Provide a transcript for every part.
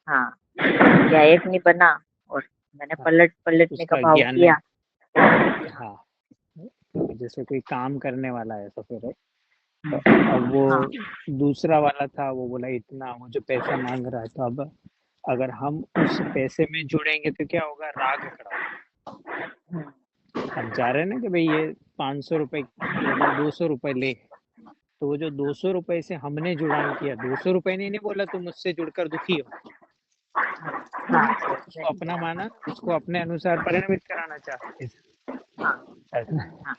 हाँ, गायक नहीं बना और मैंने हाँ, पलटने का उसका भाव ज्ञान किया। है। हाँ, जैसे कोई काम करने वाला है तो फिर तो अब वो हाँ, दूसरा वाला था, वो बोला इतना, वो जो पैसा मांग रहा है, तो अब अगर हम उस पैसे में जुड़ेंगे तो क्या होगा, राग खड़ा हम्म, होगा। अब जा रहे हैं ना कि भाई ये 500 रुपए या 200 रुपए ले, तो वो जो 200 रुपए से हमने जुड़ाव किया, 200 रुपए ने नहीं बोला तुम मुझसे जुड़कर दुखी हो, हाँ, उसको अपना माना, उसको अपने अनुसार परिणमित कराना चाहते हाँ, ऐसा। हाँ,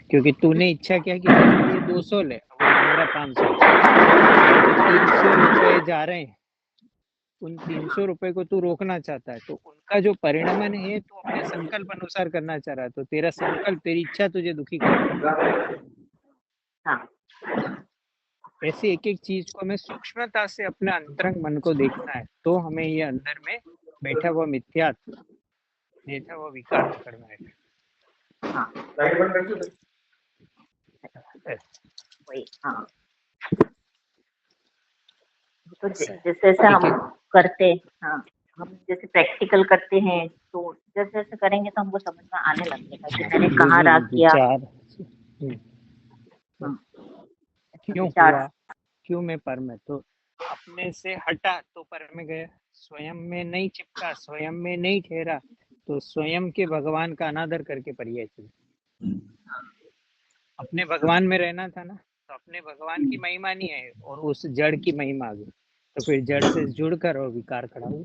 क्योंकि तूने इच्छा क्या कि चल ये 200 ले, वो मांग रहा 500, और जो 300 रुपए जा रहे हैं, उन 300 रुपए को तू रोकना चाहता है, तो उनका जो परिणमन है तो अपने संकल्प अनुसार करना चाह रहा है, तो तेरा संकल्प, तेरी इच्छा तुझे दुखी कर रही हाँ, है। ऐसी एक एक चीज को हमें सूक्ष्मता से अपने अंतरंग मन को देखना है, तो हमें ये अंदर में बैठा हुआ मिथ्यात्व, बैठा हुआ विकार पकड़ में आएगा। हाँ, वही, हाँ। तो ऐसा है। जैसे जैसे एक हम एक करते, हाँ, हम जैसे प्रैक्टिकल करते हैं तो जैसे जैसे करेंगे तो हमको समझ में आने लगेगा कि मैंने ये कहाँ जो राग किया। विचार हाँ, ऐसा क्यों विचार। हुआ, क्यों मैं पर में, तो अपने से हटा तो पर में गया, स्वयं में नहीं चिपका, स्वयं में नहीं ठहरा, तो स्वयं के भगवान का अनादर करके परिचय चले। अपने भगवान में रहना था ना, तो अपने भगवान की महिमा नहीं है और उस जड़ की महिमा आ गई, तो फिर जड़ से जुड़कर और विकार खड़ा हुआ।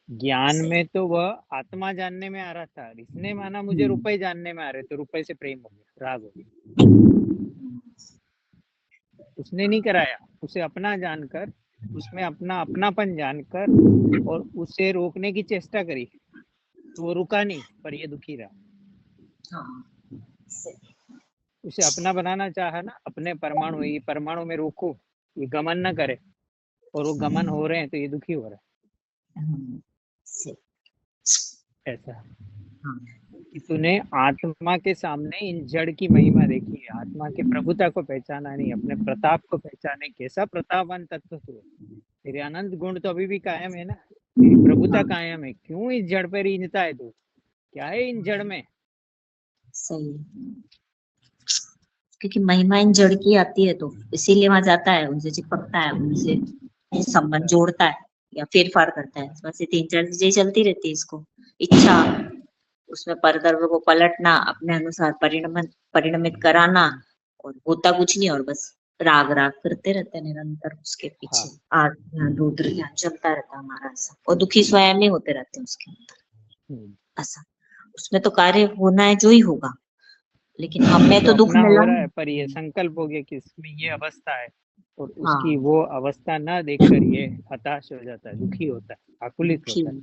ज्ञान सही। में तो वह आत्मा जानने में आ रहा था, इसने माना मुझे रुपए जानने में आ रहे, तो रुपए से प्रेम हो गया, राग हो गया। उसने नहीं कराया, उसे अपना जानकर, उसमें अपना अपनापन जानकर और उसे रोकने की चेष्टा करी, तो वो रुका नहीं, पर ये दुखी रहा। हाँ, सही। उसे अपना बनाना चाहा ना, अपने परमाणु, ये परमाणु में रोको, ये गमन न करे, और वो गमन हो रहे हैं तो ये दुखी हो रहा सही। है। ऐसा हाँ, कि तूने आत्मा के सामने इन जड़ की महिमा देखी है, आत्मा के प्रभुता को पहचाना नहीं, अपने प्रताप को पहचाने, कैसा प्रतापवान तत्व तू है, तेरे अनंत गुण तो अभी भी कायम है ना, तेरी प्रभुता हाँ, कायम है, क्यों इस जड़ पे रीझता है तू, क्या है इन जड़ में। सही। क्योंकि महिमा इन जड़ की आती है तो इसीलिए वहां जाता है, उनसे चिपकता है, उनसे संबंध जोड़ता है या फेर फार करता है। बस ये तीन चार चीजें चलती रहती है इसको। इच्छा, उसमें परद्रव्य को पलटना, अपने अनुसार परिणमित कराना, और होता कुछ नहीं, और बस राग राग करते रहते हैं निरंतर उसके हाँ, पीछे। आर्ट ध्यान, रुद्र ध्यान चलता रहता है हमारा ऐसा, और दुखी स्वयं ही होते रहते हैं उसके अंदर ऐसा। उसमें तो कार्य होना है जो ही होगा, लेकिन वो हमें तो तो दुख अपना मिला हो रहा ना। है, पर ये संकल्प हो गया कि इसमें ये अवस्था है, और उसकी हाँ, वो अवस्था ना देखकर ये हताश हो जाता है, दुखी होता है, आकुलित दुखी। होता है।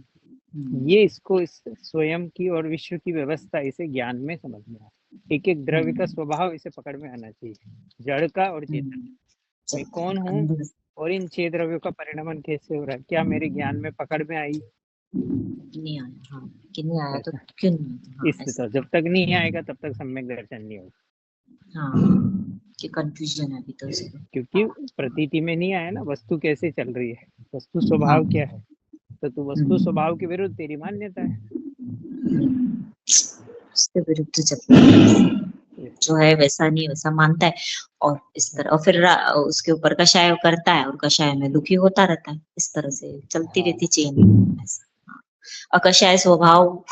ये इसको इस स्वयं की और विश्व की व्यवस्था, इसे ज्ञान में समझना है। एक एक द्रव्य का हम्म, स्वभाव इसे पकड़ में आना चाहिए, जड़ का और चेतन। मैं कौन हूँ, अंदर और इन 6 द्रव्यों का परिणमन कैसे हो रहा है, क्या मेरे ज्ञान में पकड़ में आई। नहीं आया। हाँ, कि नहीं आया तो ऐसा, क्यों नहीं आया? हाँ, इस ऐसा। तो जब तक नहीं आएगा तब तक सम्यक दर्शन नहीं होगा, हाँ, कि कंफ्यूजन है अभी तो इसको। क्योंकि प्रतीति में नहीं आया ना वस्तु कैसे चल रही है, वस्तु हाँ। स्वभाव क्या है, तो तू वस्तु स्वभाव के विरुद्ध तेरी मान्यता है। उसके विरुद्ध जब जो है वैसा नहीं, वैसा मानता है, और इस तरह, और फिर उसके ऊपर कषाय करता है, और कषाय में दुखी होता रहता है। इस तरह से चलती हाँ, रहती चेन ऐसा। हाँ। और कषाय स्वभाव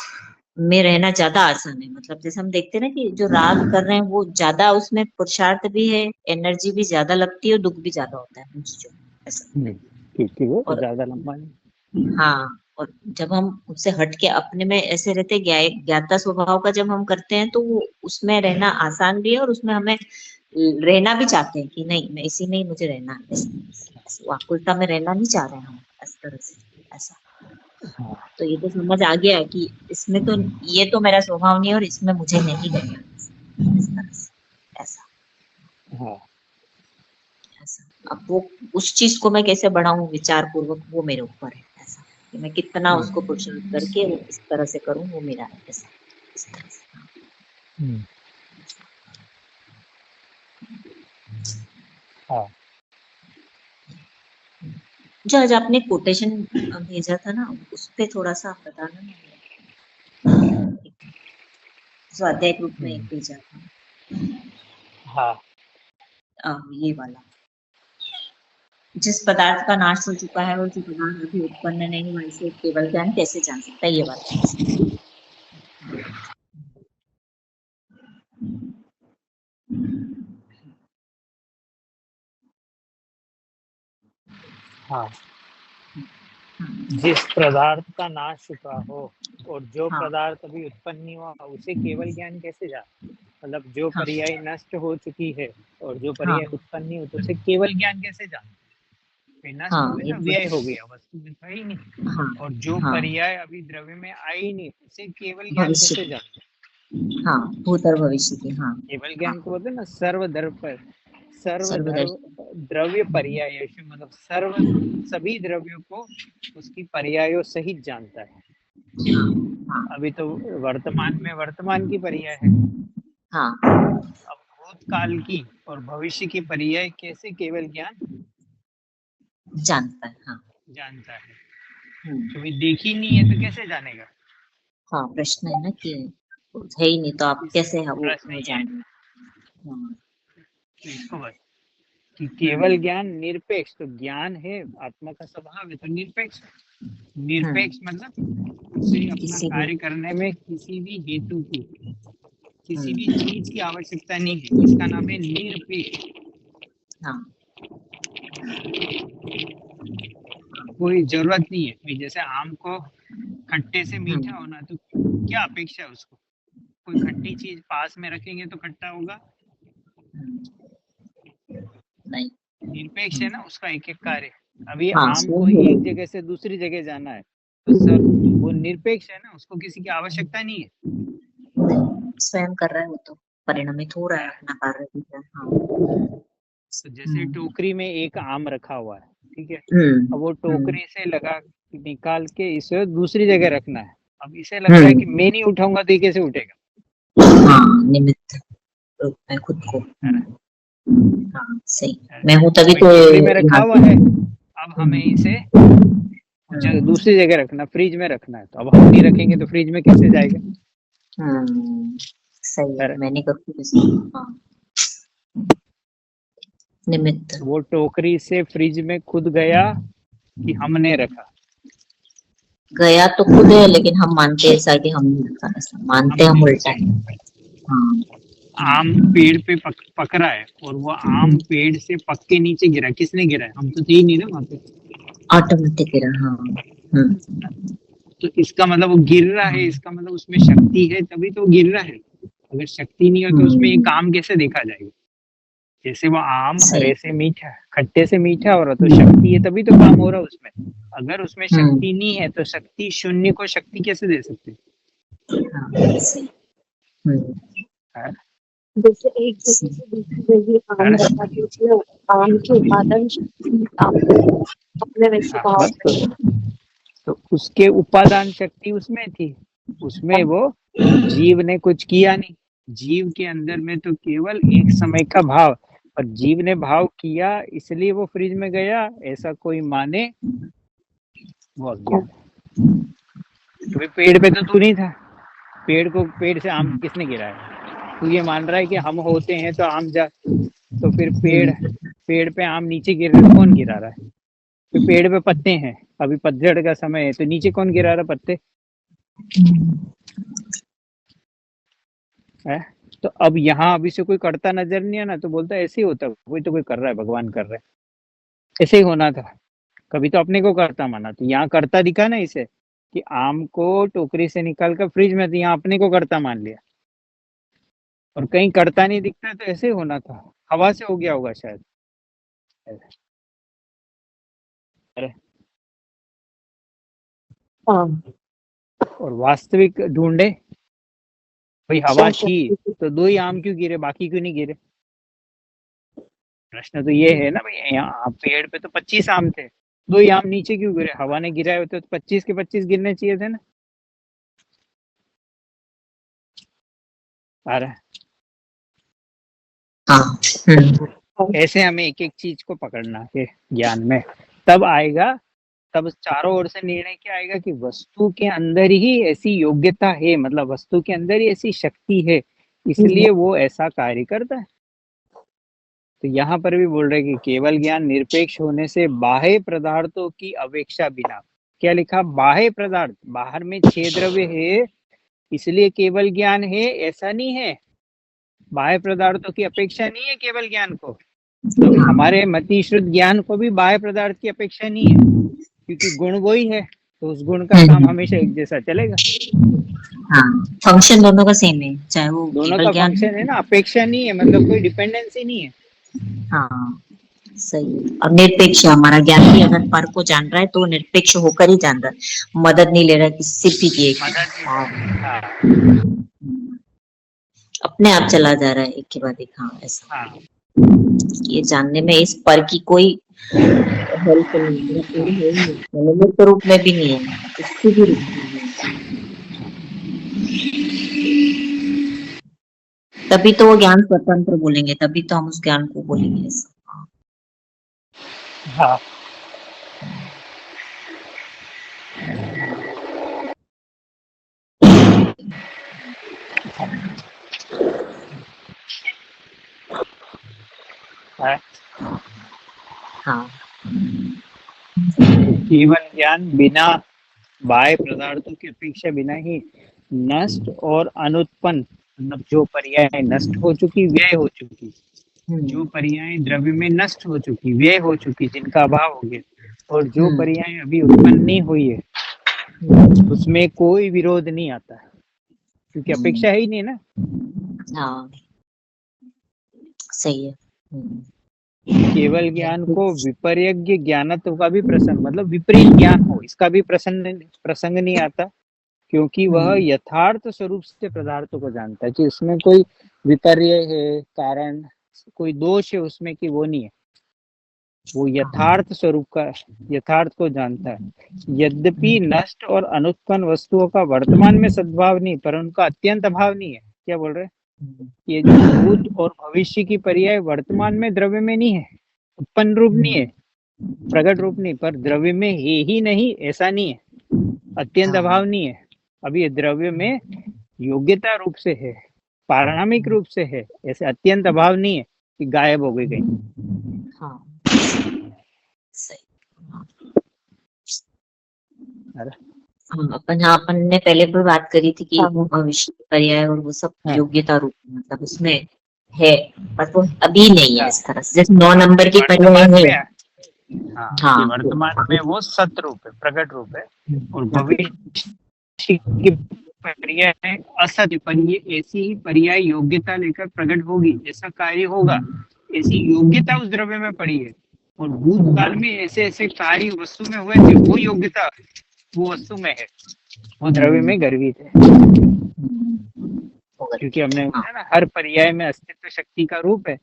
में रहना ज्यादा आसान है। मतलब जैसे हम देखते हैं ना कि जो राग कर रहे हैं वो ज्यादा, उसमें पुरुषार्थ भी है, एनर्जी भी ज्यादा लगती है, और दुख भी ज्यादा होता है उन चीजों में ऐसा। क्योंकि वो और ज्यादा लंबा नहीं। हाँ, और जब हम उससे हट के अपने में ऐसे रहते, ज्ञाता स्वभाव का जब हम करते हैं, तो वो उसमें रहना आसान भी है, और उसमें हमें रहना भी चाहते हैं कि नहीं, मैं इसी में ही मुझे रहना है। व्याकुलता में रहना नहीं चाह रहे हैं हम इस तरह से ऐसा। हाँ, तो ये तो समझ आ गया है कि इसमें तो, ये तो मेरा स्वभाव नहीं है, और इसमें मुझे नहीं रहना इस तरह से ऐसा। हाँ, ऐसा अब वो, उस चीज को मैं कैसे बढ़ाऊं विचार पूर्वक, वो मेरे ऊपर है ऐसा, कि मैं कितना उसको पुरुषार्थ करके वो इस तरह से करूं, वो मेरा है ऐसा, इस तरह से। हाँ, जो आज आपने कोटेशन भेजा था ना, उस पे थोड़ा सा आप बताना ना। स्वाध्याय ग्रुप में एक भेजा था। हाँ ये वाला, जिस पदार्थ का नाश हो चुका है और जो पदार्थ अभी उत्पन्न नहीं हुआ, इसे केवल ज्ञान कैसे जान सकता है, ये वाला। हाँ, जिस पदार्थ का नाश चुका हो और जो हाँ पदार्थ अभी उत्पन्न नहीं हुआ उसे केवल ज्ञान कैसे जान, मतलब जो हाँ पर्याय नष्ट हो चुकी है और जो हाँ पर्याय उत्पन्न नहीं हो तो उसे केवल ज्ञान कैसे जान। फिर नष्ट हो हाँ, गई ये ना, व्यय हो गया, वस्तु दिखा ही नहीं। हाँ और जो हाँ, पर्याय अभी द्रव्य में आई ही नहीं उसे केवल ज्ञान भविष्य कैसे की, जान। हाँ, भूत और भविष्य की, हाँ केवल हाँ, ज्ञान को बोलते हैं ना सर्वधर्व सर्वदर्शी, द्रव्य पर्याय, मतलब सर्व सभी द्रव्यों को उसकी पर्यायों सहित जानता है। हाँ हाँ अभी तो वर्तमान में वर्तमान की पर्याय है, हाँ, अब भूतकाल की और भविष्य की पर्याय कैसे केवल ज्ञान जानता है, हाँ। जानता है। हम्म, कभी देखी नहीं है तो कैसे जानेगा। हाँ, प्रश्न है ना कि है ही नहीं तो आप इस कैसे है प्रश्न वो ये है, जान। हाँ, तो इसको बस कि हम्म केवल ज्ञान निरपेक्ष, तो ज्ञान है आत्मा का स्वभाव है तो निरपेक्ष। हम्म, निरपेक्ष मतलब उसे अपना किसी भी, कार्य करने में किसी भी हेतु की, किसी भी हम्म, चीज की आवश्यकता नहीं है, इसका नाम है निरपेक्ष। हाँ कोई जरूरत नहीं है भाई, जैसे आम को खट्टे से मीठा हम्म, होना, तो क्या अपेक्षा है उसको, कोई खट्टी चीज पास में रखेंगे तो खट्टा होगा। हम्म, नहीं, निरपेक्ष है हम्म, ना, उसका एक एक कार्य। अभी हाँ, आम को स्वयं ही हो एक रही जगह से दूसरी जगह जाना है तो सर वो निरपेक्ष है ना, उसको किसी की आवश्यकता नहीं नहीं, स्वयं कर रहा है वो तो, परिणामित हो रहा है, है। अपना कार्य कर रहा है, हाँ। तो जैसे हम्म टोकरी में एक आम रखा हुआ है, ठीक है, अब हम्म वो हम्म टोकरी से लगा निकाल के इसे दूसरी जगह रखना है। अब इसे लग रहा है कि हम्म, मैं नहीं उठाऊंगा तो ये कैसे उठेगा, हाँ, निमित्त रूप में खुद को, है ना। हाँ सही, है। मैं हूँ तभी भाई तो टोकरी में रखा यहाँ। हुआ है, अब हमें इसे हम्म दूसरी जगह रखना, फ्रिज में रखना है, तो अब हम नहीं रखेंगे तो फ्रिज में कैसे जाएगा। हम्म, सही है, है। मैंने कभी किसी, हाँ, निमित्त, वो टोकरी से फ्रिज में खुद गया कि हमने रखा, गया तो खुद है लेकिन हम मानते हैं ऐसा कि हम नहीं रखा, ऐसा मानते हम हमने उल्टा है, नहीं। हाँ, आम पेड़ पे पक रहा है और वो आम पेड़ से पक के नीचे गिरा, किसने गिरा है, हम तो थे ही नहीं ना वहां पे। ऑटोमेटिक गिरा, हाँ, तो इसका मतलब वो गिर रहा है, हाँ, इसका मतलब उसमें शक्ति है तभी तो वो गिर रहा है। अगर शक्ति नहीं हो तो उसमें ये हम्म, काम कैसे देखा जाएगा। जैसे वो आम सही, हरे से मीठा, खट्टे से मीठा हो रहा तो शक्ति है तभी तो काम हो रहा है उसमें। अगर उसमें हम्म, शक्ति नहीं है तो शक्ति शून्य को शक्ति कैसे दे सकते हाँ सही, हम्म, है। जैसे एक जगह से दूसरी जगह है आम ना। रखा तो उसमें आम की उत्पादन शक्ति आम अपने में हाँ, स्वभाव बस तो उसके उपादान शक्ति उसमें थी, उसमें वो जीव ने कुछ किया नहीं। जीव के अंदर में तो केवल एक समय का भाव, और जीव ने भाव किया इसलिए वो फ्रिज में गया, ऐसा कोई माने वो अज्ञान है। क्योंकि पेड़ पे तो तू नहीं था, पेड़ से आम किसने गिराया। तू ये मान रहा है कि हम होते हैं तो आम जा, तो फिर पेड़ पे आम नीचे गिर रहे, कौन गिरा रहा है। फिर पेड़ पे पत्ते हैं, अभी पतझड़ का समय है तो नीचे कौन गिरा रहा पत्ते है। तो अब यहाँ अभी से कोई करता नजर नहीं है ना, तो बोलता है ऐसे ही होता है, कोई तो कोई कर रहा है, भगवान कर रहे हैं, ऐसे ही होना था। कभी तो अपने को करता माना, तो यहाँ करता दिखा ना इसे, कि आम को टोकरी से निकाल कर फ्रिज में, तो यहाँ अपने को करता मान लिया। और कहीं करता नहीं दिखता तो ऐसे ही होना था, हवा से हो गया होगा शायद। अरे, हाँ और वास्तविक ढूंढे, भाई हवा स्वयं थी शक्ति की तो दो ही आम क्यों गिरे, बाकी क्यों नहीं गिरे। प्रश्न तो ये है ना भाई, यहाँ पेड़ पे तो 25 आम थे, दो ही आम नीचे क्यों गिरे, हवा ने गिराए होते तो 25 के 25 गिरने चाहिए थे ना। आ रहा है। हाँ, ऐसे हमें एक एक चीज को पकड़ना है ज्ञान में, तब आएगा, तब चारों ओर से निर्णय क्या आएगा कि वस्तु के अंदर ही ऐसी योग्यता है, मतलब वस्तु के अंदर ही ऐसी शक्ति है, इसलिए वो ऐसा कार्य करता है। तो यहाँ पर भी बोल रहे कि केवल ज्ञान निरपेक्ष होने से बाह्य पदार्थों की अपेक्षा बिना, क्या लिखा, बाह्य पदार्थ, बाहर में 6 द्रव्य है इसलिए केवल ज्ञान है, ऐसा नहीं है। बाह्य पदार्थों की अपेक्षा नहीं है केवल ज्ञान को। तो हमारे मति शुद्ध ज्ञान को भी बाह्य पदार्थ की अपेक्षा नहीं है, क्योंकि गुण वही है, तो उस गुण का काम हमेशा एक जैसा चलेगा। हाँ, फंक्शन दोनों का सेम है, चाहे वो दोनों केवल का ज्ञान फंक्शन है ना, अपेक्षा नहीं है, मतलब कोई डिपेंडेंसी नहीं है। हाँ सही है। और निरपेक्ष, हमारा ज्ञान भी अगर पर को जान रहा है तो निरपेक्ष होकर ही जान रहा है, मदद नहीं ले रहा है किसी भी की। हाँ, अपने आप चला जा रहा है एक के बाद एक। हाँ ऐसा हाँ, ये जानने में इस पर की कोई हेल्प नहीं है, निमित्त रूप में भी नहीं है, किसी भी रूप में नहीं है। तभी तो वो ज्ञान स्वतंत्र बोलेंगे, तभी तो हम उस ज्ञान को बोलेंगे ऐसा। हाँ, हाँ। हाँ केवल ज्ञान बिना बाह्य पदार्थों की अपेक्षा बिना ही नष्ट और अनुत्पन्न, मतलब जो पर्याय नष्ट हो चुकी, व्यय हो चुकी, जो पर्याय द्रव्य में नष्ट हो चुकी, व्यय हो चुकी, जिनका अभाव हो गया, और जो पर्याय अभी उत्पन्न नहीं हुई है, उसमें कोई विरोध नहीं आता, क्योंकि अपेक्षा है ही नहीं ना। हाँ सही है। केवल ज्ञान को विपर्यज्ञ ज्ञानत्व का भी प्रसंग, मतलब विपरीत ज्ञान हो, इसका भी प्रसंग नहीं आता, क्योंकि वह यथार्थ स्वरूप से पदार्थों को जानता है कि उसमें कोई विपर्य है, कारण कोई दोष है उसमें, कि वो नहीं है, वो यथार्थ स्वरूप का, यथार्थ को जानता है। यद्यपि नष्ट और अनुत्पन्न वस्तुओं का वर्तमान में सद्भाव नहीं, पर उनका अत्यंत अभाव नहीं है। क्या बोल रहे हैं? ये जो भूत और भविष्य की पर्याय वर्तमान में द्रव्य में नहीं है, उत्पन्न रूप नहीं है, प्रकट रूप नहीं, पर द्रव्य में है ही नहीं, ऐसा नहीं है, अत्यंत अभाव नहीं है। अभी द्रव्य में योग्यता रूप से है, पारणामिक रूप से है, ऐसे अत्यंत अभाव नहीं है कि गायब हो गई कहीं। हाँ सही। अपन ने पहले भी बात करी थी कि भविष्य पर्याय और वो सब योग्यता रूप, मतलब उसमें है, पर वो अभी नहीं है इस तरह से, जैसे 9 नंबर की पर्याय है। हाँ, वर्तमान में वो सत्य रूप है, प्रकट रूप है, और भविष्य की पर्याय असत्य, पर ये ऐसी ही पर्याय योग्यता लेकर प्रकट होगी, ऐसा कार्य होगा, ऐसी योग्यता उस द्रव्य में पड़ी है, और भूतकाल में ऐसे ऐसे कार्य वस्तु में हुए थे, वो योग्यता वो वस्तु में है, वो द्रव्य में गर्वित है। क्योंकि हमने बोला ना, हर पर्याय में अस्तित्व शक्ति का रूप है,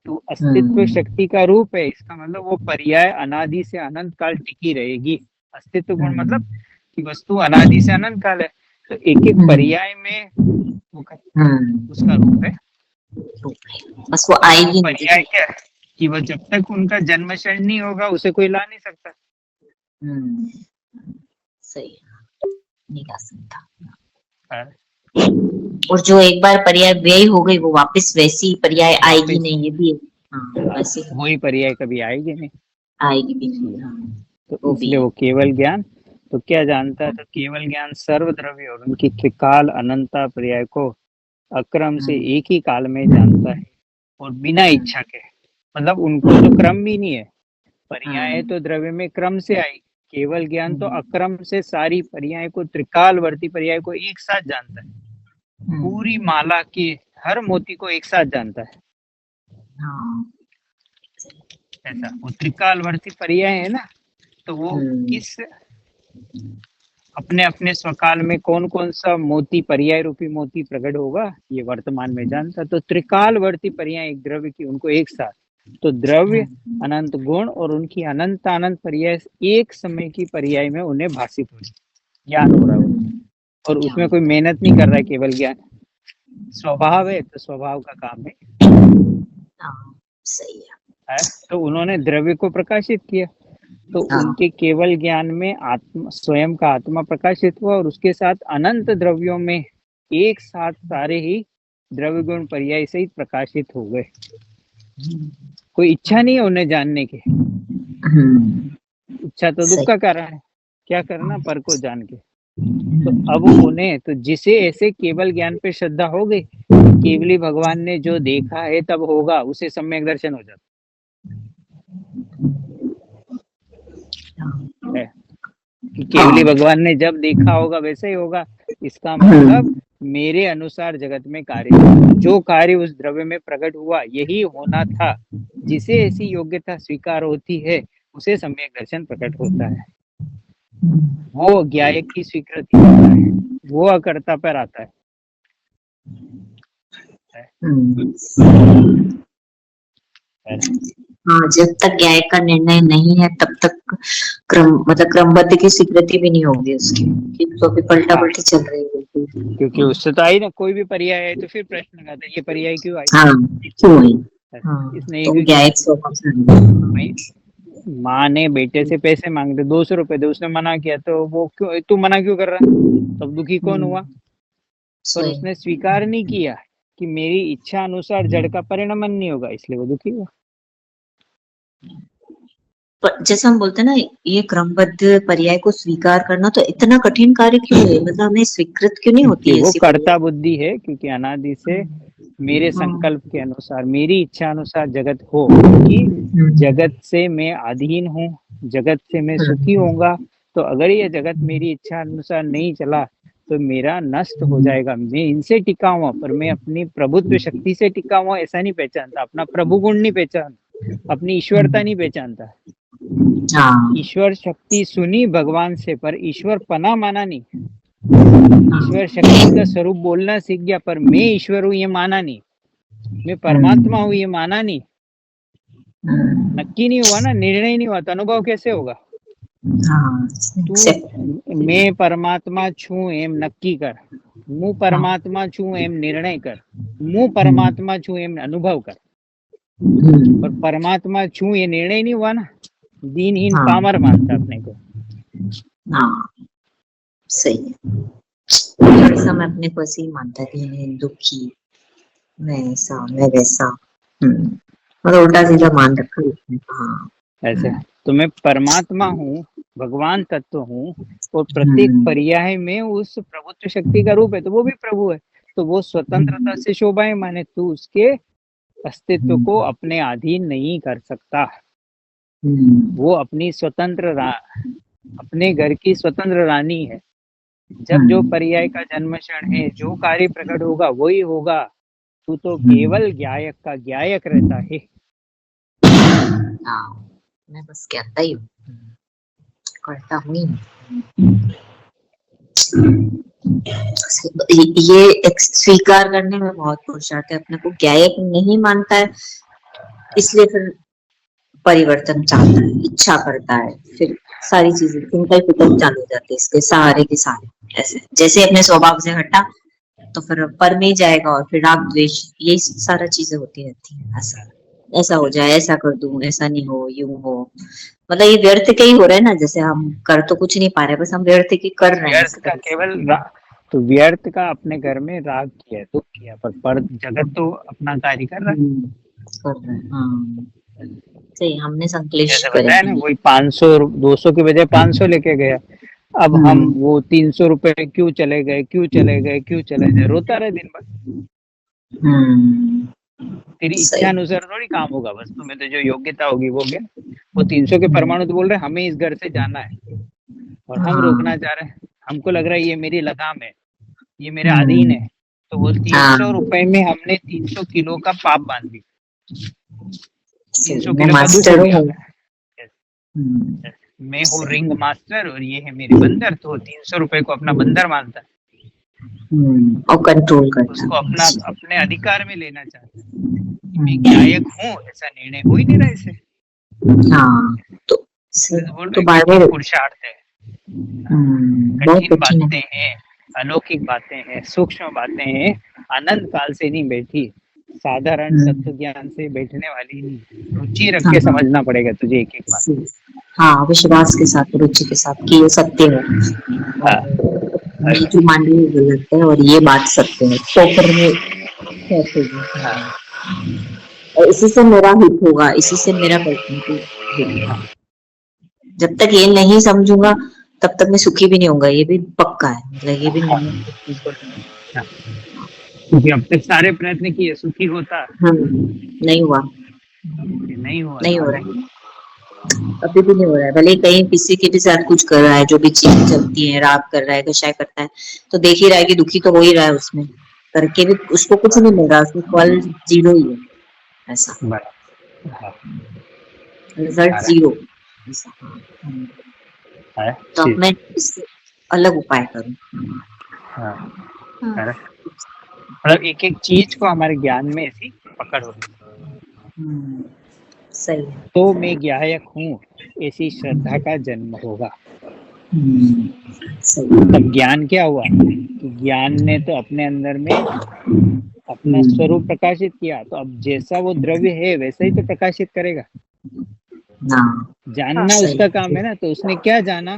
तो अस्तित्व शक्ति का रूप है, इसका मतलब वो पर्याय अनादि से अनंत काल टिकी रहेगी। अस्तित्व गुण मतलब कि वस्तु अनादि से अनंत काल है, तो एक एक पर्याय में वो उसका रूप है, बस वो आएगी। पर्याय क्या कि वो जब तक उनका जन्मशरण नहीं होगा उसे कोई ला नहीं सकता। सही, नहीं ला सकता। और जो एक बार पर्याय व्यय हो गई, वो वापस वैसी पर्याय आएगी नहीं, ये भी वैसे वही पर्याय कभी आएगी नहीं, आएगी भी नहीं। तो इसलिए वो केवल ज्ञान तो क्या जानता है, तो केवल ज्ञान सर्वद्रव्य और उनकी त्रिकाल अनंता पर्याय को अक्रम से एक ही काल में जानता है, और बिना इच्छा के, मतलब उनको तो क्रम भी नहीं है, पर्याय तो द्रव्य में क्रम से आई, केवल ज्ञान तो अक्रम से सारी पर्याय को, त्रिकालवर्ती पर्याय को एक साथ जानता है, पूरी माला के हर मोती को एक साथ जानता है। ऐसा वो त्रिकालवर्ती पर्याय है ना, तो वो किस अपने अपने स्वकाल में कौन कौन सा मोती, पर्याय रूपी मोती प्रकट होगा, ये वर्तमान में जानता। तो त्रिकालवर्ती पर्याय एक द्रव्य की, उनको एक साथ, तो द्रव्य अनंत गुण और उनकी अनंत अनंत पर्याय एक समय की पर्याय में उन्हें भाषित हो ज्ञान हो रहा है, और उसमें कोई मेहनत नहीं कर रहा है, केवल ज्ञान स्वभाव है, तो स्वभाव का काम है। सही है। तो उन्होंने द्रव्य को प्रकाशित किया, तो हाँ। उनके केवल ज्ञान में आत्मा, स्वयं का आत्मा प्रकाशित हुआ और उसके साथ अनंत द्रव्यों में एक साथ सारे ही द्रव्य गुण पर्याय सहित प्रकाशित हो गए। कोई इच्छा नहीं है उन्हें जानने की। इच्छा तो दुख सही। का कारण है, क्या करना पर को जान के। तो अब उन्हें, तो जिसे ऐसे केवल ज्ञान पे श्रद्धा हो गई, केवली भगवान ने जो देखा है तब होगा, उसे सम्यक दर्शन हो जाता है कि केवली भगवान ने जब देखा होगा वैसे ही होगा। इसका मतलब मेरे अनुसार जगत में कार्य, जो कार्य उस द्रव्य में प्रकट हुआ यही होना था। जिसे ऐसी योग्यता स्वीकार होती है उसे सम्यक दर्शन प्रकट होता है। वो ज्ञायक की स्वीकृति होता है, वो अकर्ता पर आता है। हाँ, जब तक न्याय का निर्णय नहीं है तब तक क्रमबद्ध की स्वीकृति भी नहीं होगी उसकी, तो भी पलटा पलटी चल रही है। क्योंकि उससे तो आई ना, कोई भी पर्याय है तो फिर प्रश्न लगाता है ये पर्याय क्यों आई। हाँ, क्यों आई। हाँ, इसने तो एक न्यायिक स्वभाव से माँ ने बेटे से पैसे मांगते 200 रुपए थे, उसने मना किया, तो वो क्यों, तू मना क्यों कर रहा, तब दुखी कौन हुआ। पर उसने स्वीकार नहीं किया कि मेरी इच्छा अनुसार जड़ का परिणमन नहीं होगा, इसलिए वो दुखी हुआ। जैसे हम बोलते हैं ना, ये क्रमबद्ध पर्याय को स्वीकार करना तो इतना कठिन कार्य क्यों है, मतलब हमें स्वीकृत क्यों नहीं होती है वो ऐसी कर्ता बुद्धि है, क्योंकि अनादि से मेरे संकल्प के अनुसार, मेरी इच्छा अनुसार जगत हो, कि जगत से मैं अधीन हूँ, जगत से मैं सुखी होऊंगा। तो अगर ये जगत मेरी इच्छा अनुसार नहीं चला तो मेरा नष्ट हो जाएगा। मैं इनसे टिका हुआ, पर मैं अपनी प्रभुत्व शक्ति से टिका हुआ ऐसा नहीं पहचानता, अपना प्रभु गुण नहीं पहचानता, अपनी ईश्वरता नहीं पहचानता। ईश्वर शक्ति सुनी भगवान से, पर ईश्वर पना माना नहीं। ईश्वर शक्ति का स्वरूप बोलना सीख गया, पर मैं ईश्वर हूँ ये माना नहीं, मैं परमात्मा हूँ ये माना नहीं। नक्की नहीं हुआ ना, निर्णय नहीं हुआ, तो अनुभव कैसे होगा। तू मैं परमात्मा छू एम नक्की कर, मु परमात्मा छू एम निर्णय कर, मु परमात्मा छू एम अनुभव कर। पर परमात्मा छू ये निर्णय नहीं हुआ ना, दीनहीन पामर मानता अपने को। सही है, ऐसा मैं अपने को ऐसे ही मानता कि दुखी, मैं ऐसा, मैं वैसा, मतलब उल्टा सीधा मान रखा है। हाँ, ऐसे तो मैं परमात्मा हूँ, भगवान तत्व हूँ, और प्रत्येक पर्याय में उस प्रभुत्व शक्ति का रूप है, तो वो भी प्रभु है। तो वो स्वतंत्रता से शोभाएं माने, तू उसके अस्तित्व को अपने अधीन नहीं कर सकता। वो अपनी स्वतंत्र अपने घर की स्वतंत्र रानी है। जब जो पर्याय का जन्म क्षण है, जो कार्य प्रकट होगा वही होगा। तू तो केवल ज्ञायक का ज्ञायक रहता है। मैं बस कहता ही हूँ, करता हूँ। ये स्वीकार करने में बहुत पुरुषार्थ है, अपने को ज्ञायक नहीं मानता है, इसलिए फिर परिवर्तन चाहता है, इच्छा करता है, फिर सारी चीजें चिंता फिक्र चालू हो जाती है इसके सहारे के सारे। ऐसे जैसे अपने स्वभाव से हटा तो फिर पर में जाएगा, और फिर राग द्वेष, ये सारा चीजें होती रहती है। ऐसा हो जाए, ऐसा कर दूं, ऐसा नहीं हो, यूं हो, मतलब ये व्यर्थ के ही हो रहा है ना। जैसे हम कर तो कुछ नहीं पा रहे, बस हम व्यर्थ की कर रहे हैं। व्यर्थ का केवल तो व्यर्थ का अपने घर में राग किया, दुख किया, पर जगत तो अपना कार्य कर रहा है। हाँ, सही, हमने संकलेश बताया ना, वही 500 200 की बजाय 500 लेके गया। अब हम वो 300 रुपए क्यों चले गए, क्यों चले गए, क्यों चले गए, रोता रहे दिन भर। तेरी इच्छा अनुसार थोड़ी काम होगा, बस तुम्हें तो जो योग्यता होगी वो गया। वो 300 के परमाणु तो बोल रहे हमें इस घर से जाना है, और हम रोकना चाह रहे हैं। हमको लग रहा है ये मेरी लगाम है, ये मेरे अधीन है। तो वो 300 रुपए में हमने 300 किलो का पाप बांध दिया, 300 किलो का दुख हो गया। मैं हूँ रिंग मास्टर और ये है मेरे बंदर, तो 300 रुपए को अपना बंदर मानता है और कंट्रोल करता है, उसको अपने अधिकार में लेना चाहता है। मैं ज्ञायक हूँ, ऐसा निर्णय हो ही नहीं रहा इसे। तो बार-बार पुरुषार्थ है, कठिन बातें हैं, अलौकिक बातें हैं, सूक्ष्म बातें हैं, अनंत काल से नहीं बैठी, साधारण तत्व ज्ञान से बैठने वाली नहीं। रुचि रख के समझना पड़ेगा तुझे एक एक बात। हाँ, विश्वास के साथ, रुचि के साथ कि ये सत्य है और ये जो मान ली गलत है और ये बात सत्य है, तो फिर वो कैसे भी, और इसी से मेरा हित होगा, इसी से मेरा पर्सनैलिटी होगा। जब तक ये नहीं समझूंगा तब तक मैं सुखी भी नहीं होऊंगा, ये भी पक्का है, मतलब ये भी मैंने क्योंकि अब तक सारे प्रयत्न किए, सुखी होता नहीं हुआ, नहीं हुआ, नहीं हो रहा है, अभी भी नहीं हो रहा है। भले कहीं किसी के भी साथ कुछ कर रहा है, जो भी चीज चलती है, राग कर रहा है, कषाय करता है, तो देख ही रहा है कि दुखी तो हो ही रहा है, उसमें करके भी उसको कुछ नहीं मिल रहा, उसको फल जीरो ही है, ऐसा रिजल्ट जीरो ऐसा। तो अब मैं इससे अलग उपाय करूं। मतलब एक एक चीज को हमारे ज्ञान में ऐसी पकड़ होगी। सही है। तो मैं ज्ञायक हूँ, ऐसी श्रद्धा का जन्म होगा। तब ज्ञान क्या हुआ कि ज्ञान ने तो अपने अंदर में अपना स्वरूप प्रकाशित किया, तो अब जैसा वो द्रव्य है वैसा ही तो प्रकाशित करेगा। जानना उसका काम है ना। तो उसने क्या जाना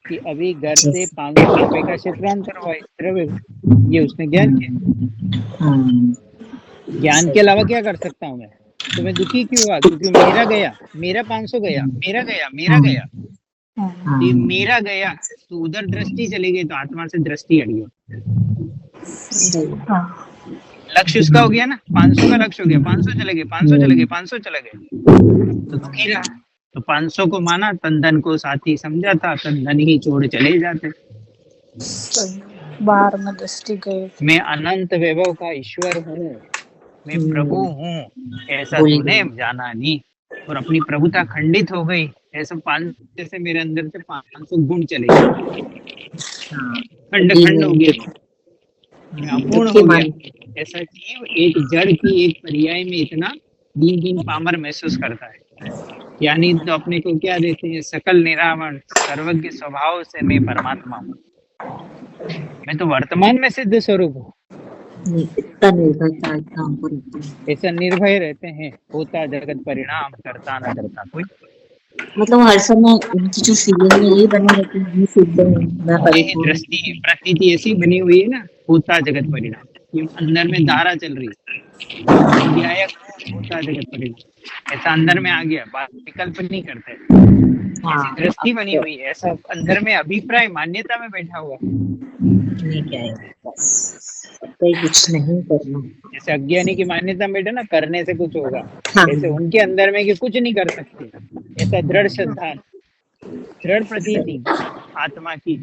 कि अभी घर से 500 रुपए का क्षेत्रांतर हुआ इस द्रव्य, ये उसने ज्ञान किया। ज्ञान के अलावा क्या कर सकता हूँ मैं? तो मैं दुखी क्यों हुआ? क्योंकि मेरा गया, मेरा 500 गया, मेरा गया, मेरा गया, ये मेरा गया, तो उधर दृष्टि चली गई, तो आत्मा से दृष्टि हट गई। लक्ष्य उसका हो गया ना, 500 का लक्ष्य हो गया, 500 चले गए, 500 चले गए, 500 चले गए, तो दुखी रहा। तो 500 को माना, तन धन को साथी समझा था, तन धन ही छोड़ चले जाते। बाहर में दृष्टि गए। मैं अनंत वैभव का ईश्वर हूँ, मैं प्रभु हूँ, ऐसा तूने जाना नहीं, और अपनी प्रभुता खंडित हो गई। ऐसा 500 से मेरे अंदर से 500 गुण चले गए, खंड खंड हो गया, अपूर्ण हो गया। ऐसा जीव एक जड़ की एक पर्याय में इतना दीन दीन पामर महसूस करता है। यानी तो अपने को क्या देते हैं, सकल निरावरण सर्वज्ञ स्वभाव से मैं परमात्मा हूँ, मैं तो वर्तमान में सिद्ध स्वरूप हूँ। ऐसा निर्भय रहते हैं, होता जगत परिणाम, करता न करता कोई। मतलब हर समय उनकी जो फीलिंग है यही बनी रहती है, सिद्ध हूँ मैं, दृष्टि प्रतीति ऐसी बनी हुई है ना, होता जगत परिणाम, ये अंदर में धारा चल रही है, होता जगत परिणाम, ऐसा अंदर में आ गया, विकल्प नहीं करते, ऐसी दृष्टि बनी हुई है, ऐसा अंदर में अभिप्राय मान्यता में बैठा हुआ नहीं, क्या है बस कुछ नहीं करना। जैसे अज्ञानी की मान्यता में बैठे ना, करने से कुछ होगा, ऐसे उनके अंदर में कि कुछ नहीं कर सकते, ऐसा दृढ़ श्रद्धा, दृढ़ प्रतीति आत्मा की।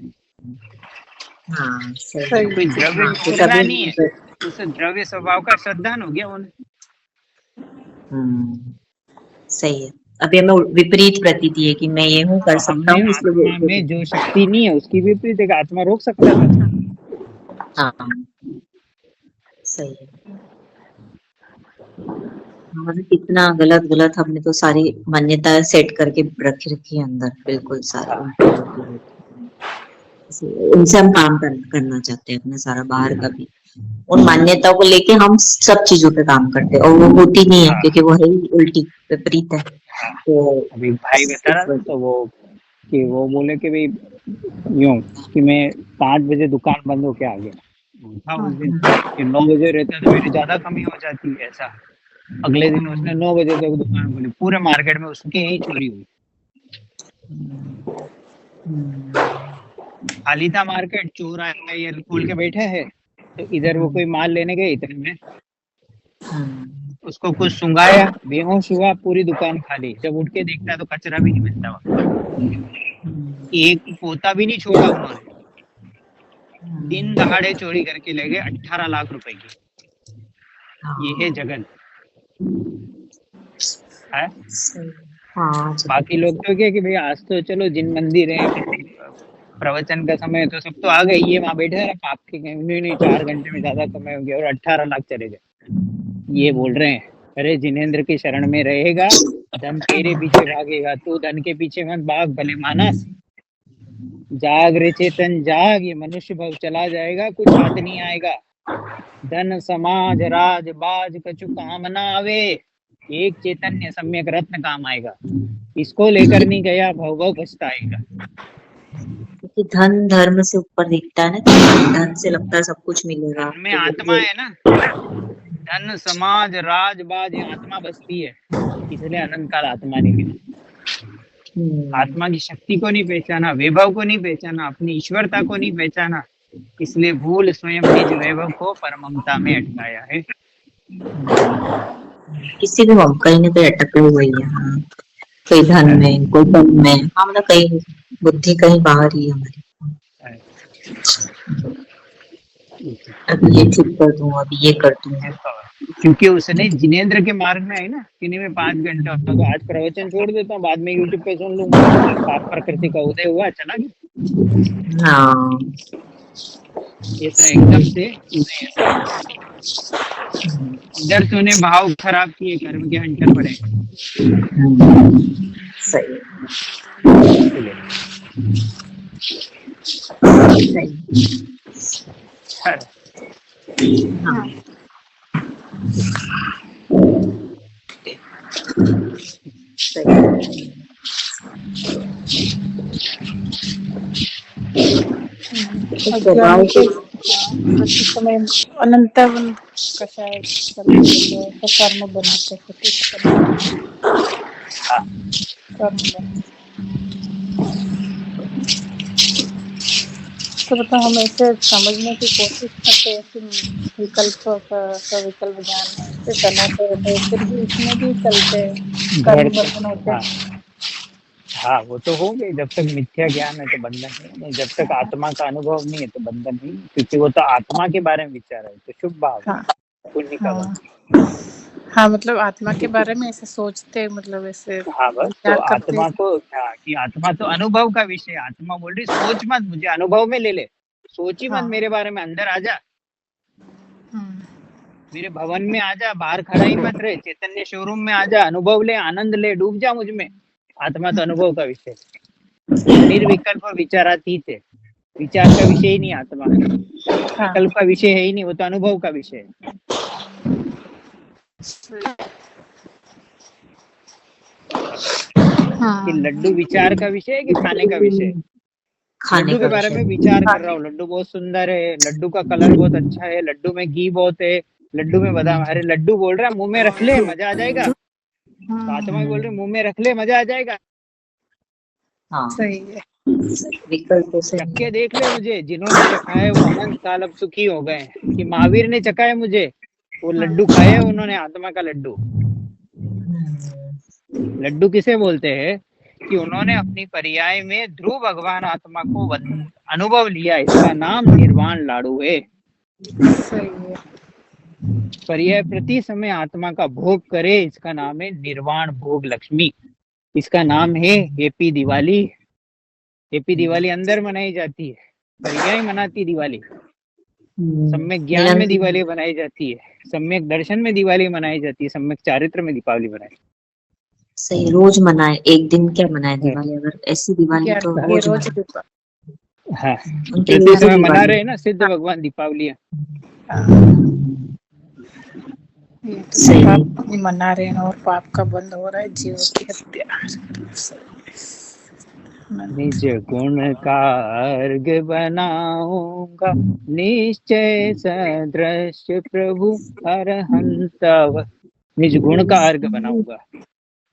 कोई द्रव्य नहीं है, उसे द्रव्य स्वभाव का श्रद्धान हो गया उन्हें। सही है। अभी हमें विपरीत प्रतीति है कि मैं ये हूँ, कर सकता हूँ, इसलिए में जो शक्ति नहीं है उसकी विपरीत है, आत्मा रोक सकता है। हाँ, सही है। मतलब कितना गलत गलत हमने तो सारी मान्यता सेट करके रखी है अंदर, बिल्कुल सारी। उनसे हम काम करना चाहते हैं अपना सारा, बाहर का भी उन मान्यताओं को लेके हम सब चीजों पे काम करते हैं, और वो होती नहीं है क्योंकि वो है ही उल्टी, विपरीत है। तो अभी भाई बता रहा तो वो कि वो बोले कि भाई यूं कि मैं 5 बजे दुकान बंद होके आ गया था उस दिन, कि 9 बजे रहता तो मेरी ज्यादा कमी हो जाती है। ऐसा अगले दिन उसने 9 बजे तक दुकान खोली, पूरे मार्केट में उसकी यही चोरी हुई। खाली था मार्केट, चोर आया ये खोल के बैठे है, तो इधर वो कोई माल लेने गए, इतने में उसको कुछ सुंघाया, बेहोश हुआ, पूरी दुकान खाली। जब उठ के देखता तो कचरा भी नहीं मिलता वहाँ, एक पोता भी नहीं छोड़ा उन्होंने। दिन दहाड़े चोरी करके ले गए 18 लाख रुपए की। ये है जगत है। बाकी लोग तो क्या कि भाई आज तो चलो जिन मंदिर है, प्रवचन का समय तो सब तो आ गए, ये वहां बैठे हैं, आपके नहीं 4 घंटे में ज्यादा समय हो गया और 18 लाख चले गए। ये बोल रहे हैं, अरे जिनेंद्र की शरण में रहेगा, धन तेरे पीछे भागेगा, तू धन के पीछे मत भाग भले मानस। जाग रे चेतन जाग, ये मनुष्य भव चला जाएगा, कुछ हाथ नहीं आएगा। धन समाज राज बाज कछु काम ना आवे, एक चैतन्य सम्यक रत्न काम आएगा, इसको लेकर नहीं गया भव भव पछताएगा। क्योंकि धन धर्म से ऊपर दिखता है ना, तो धन से लगता है सब कुछ मिलेगा। धन में तो आत्मा है ना, धन समाज राज बाज ये आत्मा बसती है, इसलिए अनंत काल आत्मा नहीं मिली। आत्मा की शक्ति को नहीं पहचाना, वैभव को नहीं पहचाना, अपनी ईश्वरता को नहीं पहचाना, इसलिए भूल स्वयं निज वैभव को परममता में अटकाया है। किसी भी हम कहीं ना कहीं अटके हुए ही है। हाँ। कोई धन में, कोई धन में, हाँ मतलब कहीं बुद्धि कहीं बाहर ही है हमारी। अभी ये ठीक कर दूं, अभी ये कर दूं। क्योंकि उसने जिनेंद्र के मार्ग में है ना, किन्हीं में 5 घंटा, तो आज प्रवचन छोड़ देता हूँ, बाद में यूट्यूब पे सुन लूंगा। पाप प्रकृति का उदय हुआ, चला गया। हाँ ऐसा एकदम से उदय। इधर तूने भाव खराब किए, कर्म के हंटर पड़े। सही हाँ। सही। अज्ञान के प्रति समय अनंतावन कशाय कर्म बनते कर्म बन तो मतलब हम ऐसे समझने की कोशिश करते हैं कि विकल्प का विकल्प ज्ञान से बनाते रहते हैं, फिर भी इसमें भी चलते कर्म बंधन होते हैं। हाँ वो तो हो गए, जब तक मिथ्या ज्ञान है तो बंधन नहीं, जब तक आत्मा का अनुभव नहीं है तो बंधन नहीं, क्योंकि वो तो आत्मा के बारे में विचार है, तो शुभ भाव हाँ पुण्य का हाँ हाँ, मतलब आत्मा के बारे में ऐसे सोचते, मतलब ऐसे हाँ बस तो आत्मा को कि आत्मा तो अनुभव का विषय, आत्मा बोल रही सोच मत, मुझे अनुभव में ले ले, सोच ही मत मेरे बारे में, अंदर आ जा, मेरे भवन में आ जा, बाहर खड़ा ही मत रहे, चैतन्य शोरूम में आ जा, अनुभव ले, आनंद ले, डूब जा मुझ में। आत्मा तो अनुभव का विषय, निर्विकल्प विचारातीत है, विचार का विषय ही नहीं आत्मा, विकल्प का विषय है ही नहीं, वो तो अनुभव का विषय है। कि लड्डू विचार का विषय है कि खाने का विषय? लड्डू के बारे में विचार कर रहा हूँ, लड्डू बहुत सुंदर है, लड्डू का कलर बहुत अच्छा है, लड्डू में घी बहुत है, लड्डू में बादाम, अरे लड्डू बोल रहा है मुंह में रख ले मजा आ जाएगा, तो आत्मा बोल रही मुंह में रख ले मजा आ जाएगा। हाँ सही है, विकल्प से चक्के देख ले मुझे, जिन्होंने चखा है वो अनंत काल अब सुखी हो गए, कि महावीर ने चखा है मुझे, वो लड्डू खाए उन्होंने, आत्मा का लड्डू। लड्डू किसे बोलते हैं? कि उन्होंने अपनी पर्याय में ध्रुव भगवान आत्मा को अनुभव लिया, इसका नाम निर्वाण लाडू है। सही है। पर्याय प्रति समय आत्मा का भोग करे, इसका नाम है निर्वाण भोग लक्ष्मी, इसका नाम है एपी दिवाली। एपी दिवाली अंदर मनाई जाती है, पर्याय मनाती दिवाली, सम्यक ज्ञान में दिवाली बनाई जाती है, सम्यक दर्शन में दिवाली मनाई जाती है, सम्यक चारित्र में दीपावली मनाई। सही, रोज मनाए, एक दिन क्या मनाए दिवाली, अगर ऐसी दिवाली तो रोज हाँ, जैसे समय मना रहे हैं ना सिद्ध भगवान दीपावली, सही मना रहे हैं और पाप का बंद हो रहा है, जीव की हत्या। निज गुण का अर्घ बनाऊंगा, निश्चय सदृश प्रभु अरहंतव, निज गुण का अर्घ बनाऊंगा,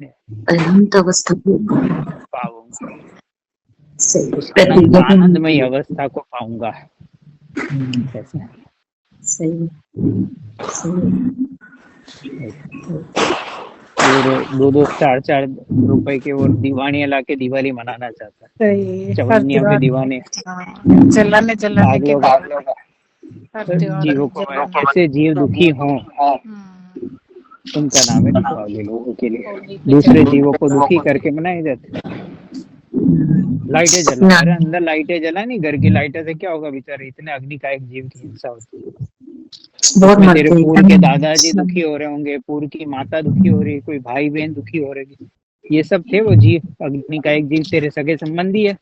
अरहंत अवस्था पाऊंगा, आनंदमय अवस्था को पाऊंगा। सही दो 4 रुपए के वो दीवानियां लाके दिवाली मनाना चाहता है, चवन्नियों के दीवाने जलाने के जीवों को, ऐसे जीव दुखी हों उनका नाम है दीपावली। लोगों के लिए दूसरे जीवों को दुखी करके मनाए जाते। लाइटें जला, अरे अंदर लाइटें जला नहीं, घर की लाइटें से क्या होगा बेचारे, इतने अग्नि का एक जीव की हिंसा होती है। तेरे पूर्व के दादाजी दुखी हो रहे होंगे, पूर्व की माता दुखी हो रही है, कोई भाई बहन दुखी हो रहे, ये सब थे वो जीव, अग्नि का एक जीव तेरे सगे संबंधी है।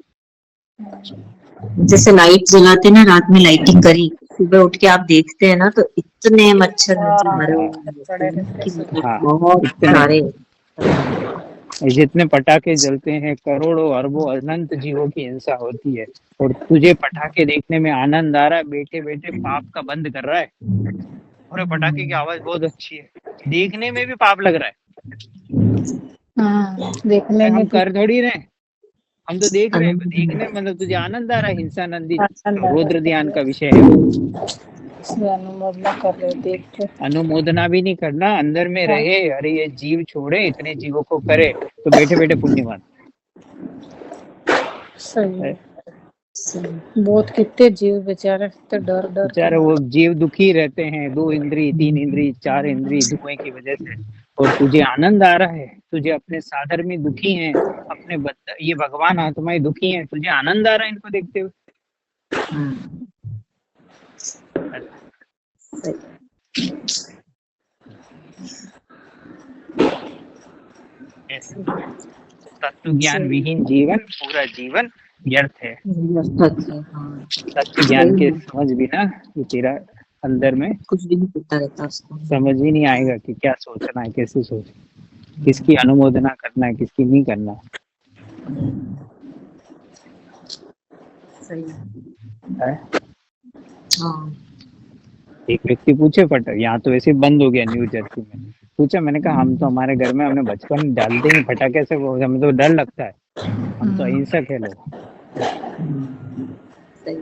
जैसे लाइट जलाते ना, रात में लाइटिंग करी सुबह उठ के आप देखते हैं ना तो इतने मच्छर मरे हुए पड़े हैं रहते कि हैं मतलब हाँ, बहुत इतने सारे। जितने पटाखे जलते हैं, करोड़ों अरबों अनंत जीवों की हिंसा होती है, और तुझे पटाखे देखने में आनंद आ रहा है, बैठे बैठे पाप का बंद कर रहा है। और पटाखे की आवाज बहुत अच्छी है, देखने में भी पाप लग रहा है। देखने में हम भी कर थोड़ी रहे, हम तो देख रहे हैं। देखने अनु- में मतलब तुझे आनंद आ रहा है, हिंसा नंदी आनंद आ रहा रौद्र ध्यान है। का विषय है वो। इसमें अनुमोदना कर रहे देख के। अनुमोदना भी नहीं करना, अंदर में हाँ, रहे, अरे ये जीव छोड़े, इतने जीवों को करे, तो बैठे बैठे पुण्यवान सही है। है। बहुत कितने जीव बेचारे तो डर डर के बेचारे वो जीव दुखी रहते हैं, 2 इंद्री 3 इंद्री 4 इंद्री धुएं की वजह से, और तुझे आनंद आ रहा है। तुझे अपने साधर में दुखी हैं, अपने ये भगवान आत्माएं दुखी हैं, तुझे आनंद आ रहा है इनको देखते हुए। तत्व ज्ञान विहीन जीवन, पूरा जीवन व्यर्थ है। तत्व ज्ञान के समझ बिना ये तेरा अंदर में कुछ भी नहीं पता रहता उसको। समझ ही नहीं आएगा कि क्या सोचना है, कैसे सोचना, किसकी अनुमोदना करना है, किसकी नहीं करना सही है। हाँ। एक व्यक्ति पूछे, पट यहाँ तो वैसे बंद हो गया न्यू जर्सी में, पूछा, मैंने कहा हम तो हमारे घर में हमने बचपन में डालते ही फटाके से, वो हमें तो डर लगता है, हम तो अहिंसक है लोग। सही।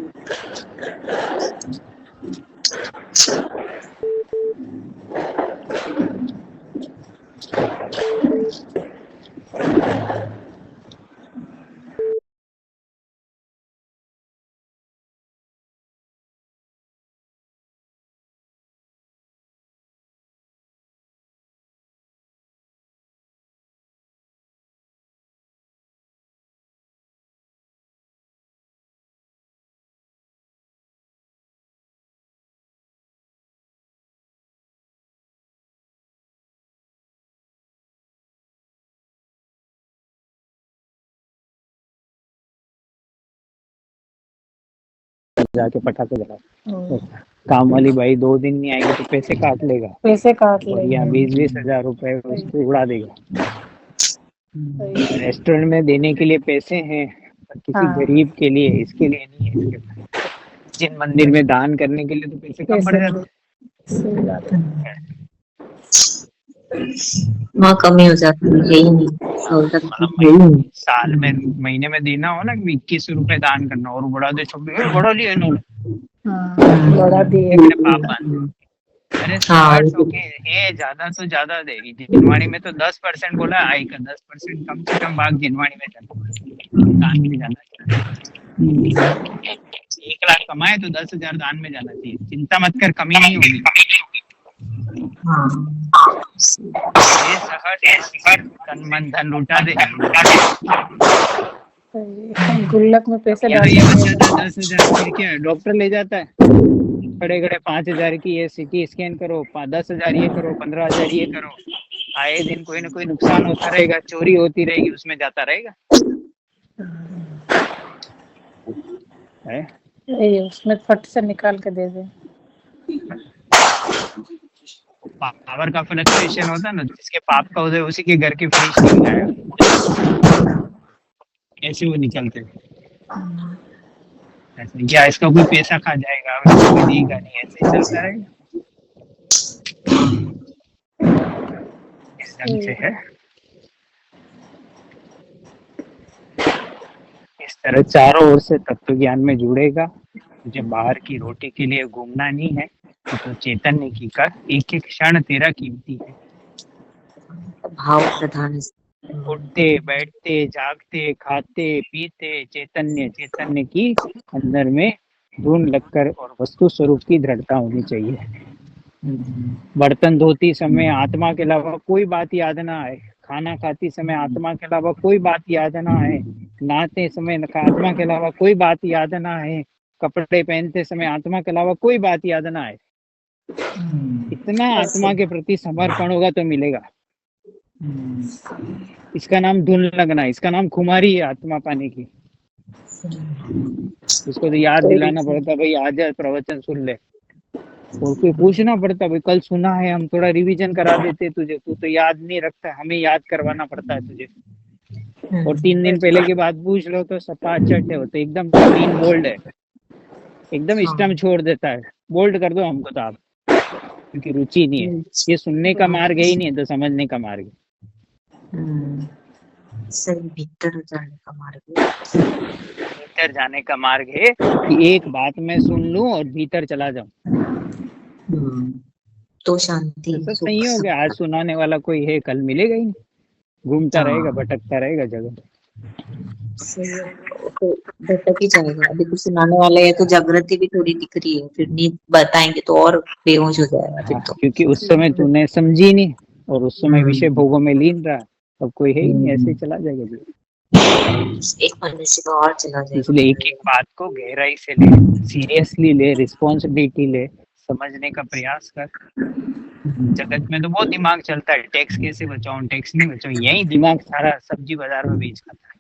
जाके पटाखे जला, काम वाली भाई 2 दिन नहीं आएगी तो पैसे काट लेगा, पैसे काट और लेंगे। यहाँ 20-20 हजार रुपए उसको उड़ा देगा। रेस्टोरेंट में देने के लिए पैसे हैं, पर किसी हाँ। गरीब के लिए, इसके लिए नहीं है। इसके जिन मंदिर में दान करने के लिए तो पैसे कम पड़ जाते सही बात है। वहाँ कमी हो जाती है, यही नहीं सहूलत यही नहीं। साल में महीने में देना हो ना 21 रुपए दान करना, और बढ़ा दे 26, बढ़ा लिया इन्होंने, बढ़ा दिए। पाप बांध। अरे स्टार्ट होके ये ज्यादा तो ज्यादा देगी। जिनवाणी में तो 10% बोला, आय का 10% कम से कम भाग जिनवाणी में जाना, दान में जाना चाहिए। 1 लाख कमाए तो 10,000 दान में जाना चाहिए। चिंता मत कर, कमी नहीं होगी। ये सहज तन मन धन लुटा दे। गुल्लक में पैसे डाल ये बच्चा 10,000 फिर क्या डॉक्टर ले जाता है, खड़े खड़े 5,000 की ये सिटी स्कैन करो, 10,000 ये करो, 15,000 ये करो। आए दिन कोई ना कोई नुकसान होता रहेगा, चोरी होती रहेगी, उसमें जाता रहेगा है? उसमें फट से निकाल के दे दे। पावर का फ्लक्चुएशन होता है ना, जिसके पाप का उदय उसी के घर के फरिश्ते हो जाएगा, ऐसे वो निकलते ऐसे। क्या इसका कोई पैसा खा जाएगा, कोई देगा नहीं, ऐसे ही चलता रहेगा। इस ढंग से है। इस तरह चारों ओर से तत्व ज्ञान में जुड़ेगा। तुझे बाहर की रोटी के लिए घूमना नहीं है, तो चैतन्य की कर, एक एक क्षण तेरा कीमती है। भाव प्रधान उठते बैठते जागते खाते पीते चैतन्य की अंदर में ढूंढ लगकर और वस्तु स्वरूप की दृढ़ता होनी चाहिए। बर्तन धोती समय आत्मा के अलावा कोई बात याद ना आए, खाना खाती समय आत्मा के अलावा कोई बात याद ना आए, नहाते समय आत्मा के अलावा कोई बात याद ना आए, कपड़े पहनते समय आत्मा के अलावा कोई बात याद ना आए। इतना आत्मा के प्रति समर्पण होगा तो मिलेगा। इसका नाम धुन लगना, इसका नाम खुमारी है आत्मा पाने की। उसको तो याद तो दिलाना पड़ता, भाई आज प्रवचन सुन ले, और कोई पूछना पड़ता, भाई कल सुना है, हम थोड़ा रिवीजन करा देते तुझे, तू तो याद नहीं रखता, हमें याद करवाना पड़ता है तुझे। और 3 दिन पहले की बात पूछ लो तो सपाचट है, वो तो एकदम क्लीन बोल्ड है, एकदम स्टम्प छोड़ देता है, बोल्ड कर दो हमको तो आप, क्योंकि रुचि नहीं है, ये सुनने का मार्ग है ही नहीं, तो समझने का मार्ग है। सही, भीतर जाने का मार्ग है। भीतर जाने का मार्ग है कि एक बात मैं सुन लूं और भीतर चला जाऊं, तो शांति, तो सब नहीं हो गया। आज सुनाने वाला कोई है, कल मिलेगा ही नहीं, घूमता रहेगा, भटकता रहेगा जगह। तो भटक ही जाएगा। अभी कुछ सुनाने वाला है तो जागृति भी थोड़ी दिख रही है, फिर नींद बताएंगे तो और बेहोश हो जाएगा फिर तो। क्योंकि उस समय तूने समझी नहीं, और उस समय विषय भोगों में लीन रहा, अब कोई है ही नहीं, ऐसे चला जाएगा जी। एक मनुष्य का और चला जाएगा। इसलिए एक एक बात को गहराई से ले, सीरियसली ले, रिस्पॉन्सिबिलिटी ले, समझने का प्रयास कर। जगत में तो बहुत दिमाग चलता है, टैक्स कैसे बचाऊं, टैक्स नहीं बचाऊं, यही दिमाग सारा सब्जी बाजार में बेच खाता है।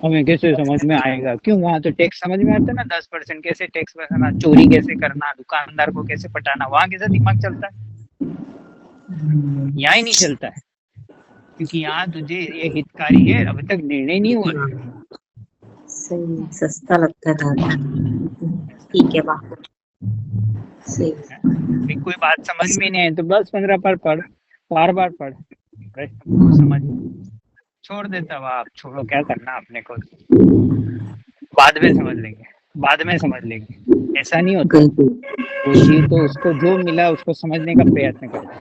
हमें कैसे समझ में आएगा? क्यों, वहां तो टैक्स समझ में आता है ना, 10% कैसे टैक्स बचाना, चोरी कैसे करना, दुकानदार को कैसे पटाना, वहां कैसे दिमाग चलता है? यहाँ ही नहीं चलता है, क्योंकि यहाँ तुझे ये हितकारी है, अभी तक निर्णय नहीं हुआ। सही, सस्ता लगता है दादा, ठीक है बात सही। कोई बात समझ में नहीं आए तो बस 15 बार पढ़, बार बार पढ़, समझ छोड़ देता हुआ, आप छोड़ो, क्या करना अपने को, बाद में समझ लेंगे, बाद में समझ लेंगे, ऐसा नहीं होता। वो चीज तो उसको जो मिला उसको समझने का प्रयत्न करता है।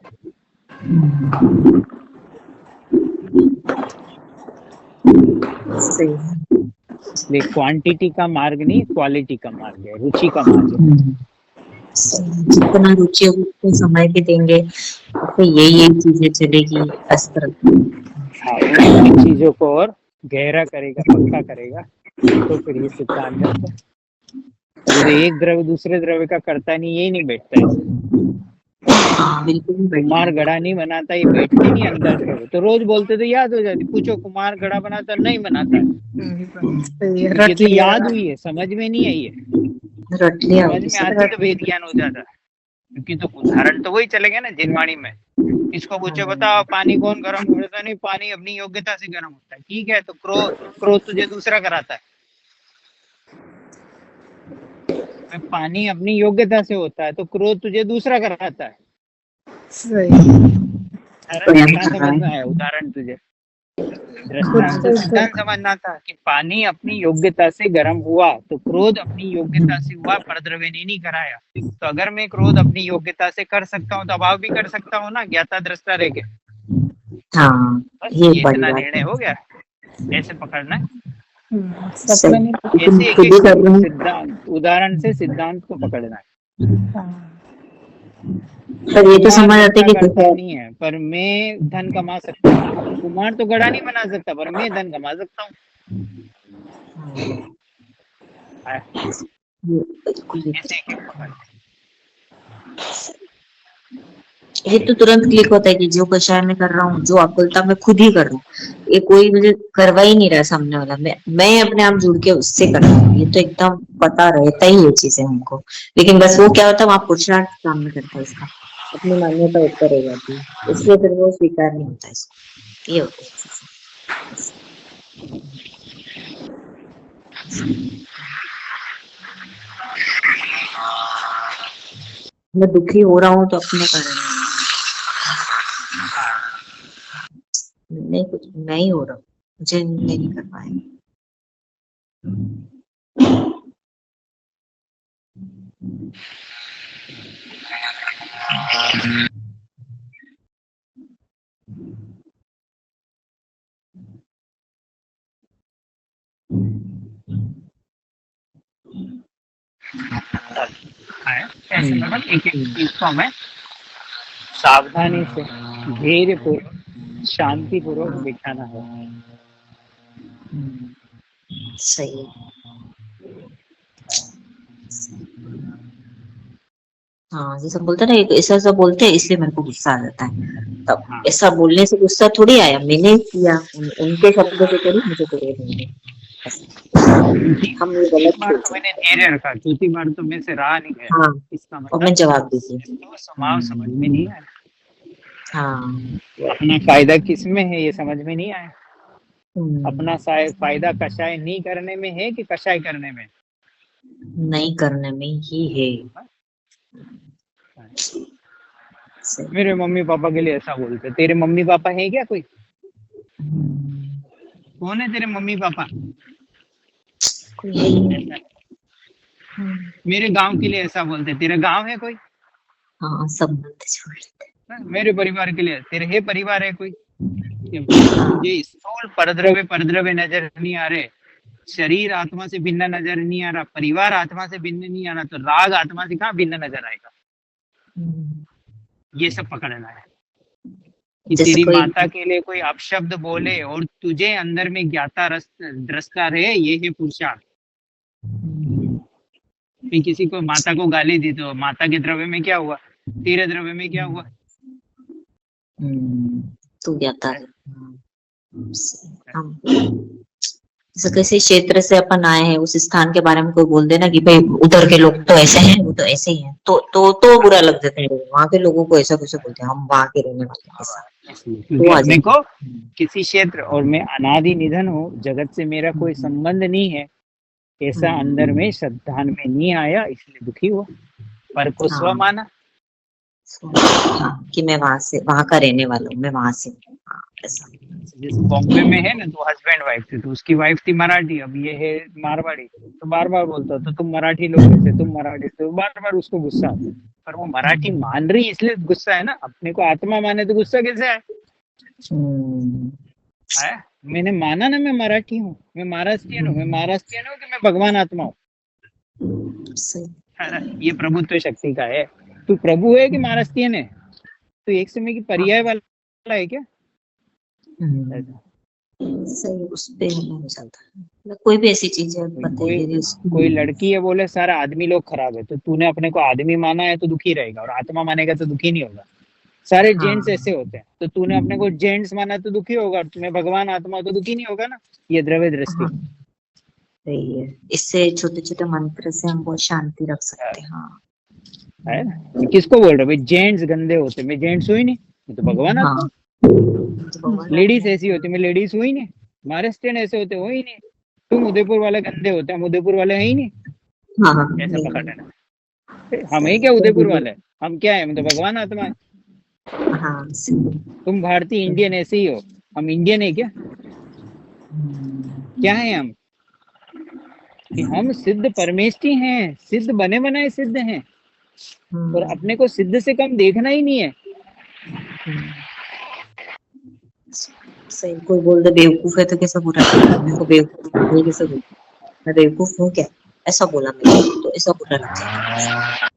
इसलिए क्वांटिटी का मार्ग नहीं, क्वालिटी का मार्ग है, रुचि का मार्ग है। जितना रुचि होगी उतने समय भी देंगे तो यही चीजें चलेगी इस तरह। हाँ, उन चीजों को और गहरा करेगा, पक्का करेगा, तो फिर ये सिद्धांत है। तो एक द्रव्य दूसरे द्रव्य का करता नहीं, यही नहीं बैठता है। बिल्कुल कुमार गड़ा नहीं बनाता, ये बैठती नहीं अंदर से, तो रोज बोलते तो याद हो जाती, पूछो कुमार गड़ा बनाता नहीं बनाता है, ये तो याद हुई है, समझ में नहीं आई है, समझ में आती तो वेद ज्ञान हो जाता। क्योंकि तो उदाहरण तो वही चलेगा ना जिनवाणी में, इसको पूछे बताओ पानी कौन गर्म करता? नहीं, पानी अपनी योग्यता से गर्म होता है। ठीक है, तो क्रोध तुझे दूसरा कराता है, पानी अपनी योग्यता से होता है, तो क्रोध तुझे दूसरा कराता है। समझ में आया उदाहरण तुझे? सिद्धांत समझना था कि पानी अपनी योग्यता से गर्म हुआ, तो क्रोध अपनी योग्यता से हुआ, परद्रव्य ने नहीं कराया। तो अगर मैं क्रोध अपनी योग्यता से कर सकता हूँ तो अभाव भी कर सकता हूँ ना, ज्ञाता दृष्टा रह गया। हाँ, ये इतना निर्णय हो गया, ऐसे पकड़ना है। ऐसे सिद्धांत, उदाहरण से सिद्धांत को पकड़ना है। पर ये तो समझ आते कि नहीं है, पर मैं धन कमा सकता हूँ। कुमार तो गड़ा नहीं बना सकता, पर मैं धन कमा सकता हूँ। ये तो तुरंत क्लिक होता है कि जो कषाय में कर रहा हूँ, जो अकुलता मैं खुद ही कर रहा हूँ, ये कोई मुझे करवा ही नहीं रहा सामने वाला, मैं अपने आप जुड़ के उससे कर रहा हूँ। ये तो एकदम पता रहता ही ये चीजें हमको, लेकिन बस वो क्या होता है, वहाँ पुरुषार्थ काम में करता है, इसका अपनी मान्यता ऊपर हो जाती है, इसलिए फिर वो स्वीकार नहीं होता इसको। ये होता है। मैं दुखी हो रहा हूँ तो अपने कारण नहीं, कुछ मैं ही हो रहा हूँ, मुझे नहीं कर पाए। ऐसे मतलब एक चीज को हमें सावधानी से, धैर्य पूर्वक, शांति पूर्वक बिठाना है। सही। हाँ, जैसे बोलते ना, ऐसा ऐसा बोलते हैं इसलिए मेरे को गुस्सा आ जाता है। तब ऐसा बोलने से गुस्सा थोड़ी आया, मैंने किया, उनके शब्दों से थोड़ी मुझे तो नहीं। हम ये गलत एक बार तो सोच मैंने रहे धैर्य रखा, चौथी बार तो मेरे से रहा नहीं हैं। गया। हाँ, इसका और मैं मतलब जवाब देती हूँ। इसको स्वभाव समझ में नहीं आया, हाँ। अपना फायदा किस में है ये समझ में नहीं आया। अपना हम्म, फायदा कषाय नहीं करने में है कि कषाय करने में। नहीं करने में ही है। सही। मेरे मम्मी पापा के लिए ऐसा बोलते, तेरे मम्मी पापा है क्या कोई? हम्म, कौन है तेरे मम्मी पापा? कोई है ही नहीं। ऐसा हम्म, मेरे गांव के लिए ऐसा बोलते, तेरा गांव है कोई? हाँ, संबंध जोड़ते। मेरे परिवार के लिए तेरे है परिवार है कोई? हाँ। तुझे स्थूल परद्रव्य नजर नहीं आ रहे, शरीर आत्मा से भिन्न नजर नहीं आ रहा, परिवार आत्मा से भिन्न नहीं आ रहा, तो राग आत्मा से कहाँ भिन्न नजर आएगा? हम्म, ये सब पकड़ना है कि जैसे तेरी कोई। माता के लिए कोई अपशब्द बोले और तुझे अंदर में ज्ञाता रस दृष्टा रहे, ये है पुरुषार्थ। फिर किसी को माता को गाली दी तो माता के द्रव्य में क्या हुआ, तेरे द्रव्य में क्या हुआ? तू ज्ञाता है। हम जैसे किसी क्षेत्र से अपन आए हैं, उस स्थान के बारे में कोई बोल देना कि भाई उधर के लोग तो ऐसे हैं, वो तो ऐसे ही हैं, तो बुरा लग जाता है। वहां के लोगों को ऐसा कैसे बोलते हैं, हम वहां के रहने वाले हैं, ऐसा क्योंकि वो आ अपने जाता को है। किसी क्षेत्र, और मैं अनादि निधन हूँ, जगत से मेरा कोई संबंध नहीं है, ऐसा अंदर में श्रद्धान में नहीं आया, इसलिए दुखी हुआ, पर को स्व हाँ, माना। हाँ, कि मैं वहां का रहने वाला हूँ, मैं वहां से हूँ। हाँ, ऐसा। जैसे बॉम्बे में है ना, तो हस्बैंड वाइफ थे, तो उसकी वाइफ थी मराठी, अब ये है मारवाड़ी, तो बार बार बोलता तो तुम मराठी लोग थे, तुम मराठी, तो बार बार उसको गुस्सा आता। पर वो मराठी मान रही इसलिए गुस्सा है ना, अपने को आत्मा माने तो गुस्सा कैसे है? हम्म, है? मैंने माना ना, मैं मराठी हूँ, मैं महाराष्ट्रियन हूँ, मैं महाराष्ट्रियन हूँ कि मैं भगवान आत्मा हूँ। सही। है ना? ये प्रभुत्व शक्ति का है। तू प्रभु है कि महाराष्ट्रियन है? तो एक समय की पर्याय वाला है क्या? ऐसा। सही, उस पे नहीं चलता है। मतलब कोई भी ऐसी चीज है कोई बताइए कोई लड़की है बोले सारा आदमी लोग खराब है, तो तूने अपने को आदमी माना है तो दुखी रहेगा, और आत्मा मानेगा तो दुखी नहीं होगा। सारे जेंट्स हाँ, ऐसे होते हैं, तो तूने अपने को जेंट्स माना तो दुखी होगा, और तुम्हें भगवान आत्मा तो दुखी नहीं होगा ना। ये द्रव्य दृष्टि हाँ, सही है। इससे छोटे छोटे मंत्र से हम बहुत शांति रख सकते हैं। हाँ। है ना? मैं किसको बोल रहा भाई जेंट्स गंदे होते? मैं जेंट्स हुई नहीं, मैं तो भगवान हाँ, आत्मा हूँ। तो भगवान लेडीज आत्मा। ऐसी होती, मैं लेडीज हुई नहीं। महाराष्ट्रियन ऐसे होते, हो ही नहीं। तुम उदयपुर वाले गंदे होते, हम उदयपुर वाले हैं ही नहीं। हाँ, हाँ, ऐसा नहीं, नहीं, पकड़ना है। हम ही सही क्या तुम उदयपुर बोलो। वाले, हम क्या है? हम तो भगवान आत्मा है। हाँ, सही। तुम भारतीय इंडियन ऐसे ही हो, हम इंडियन है क्या? क्या है हम? कि हम सिद्ध परमेष्टि हैं, सिद्ध बने बनाए सिद्ध हैं, और अपने को सिद्ध से कम देखना ही नहीं है। सही। कोई बोल दे बेवकूफ है तो कैसा बुरा लगता है, मेरे को बेवकूफ ये कैसे बोलता है? मैं बेवकूफ हूँ क्या? ऐसा बोला मेरे को तो ऐसा बुरा लग जाता है।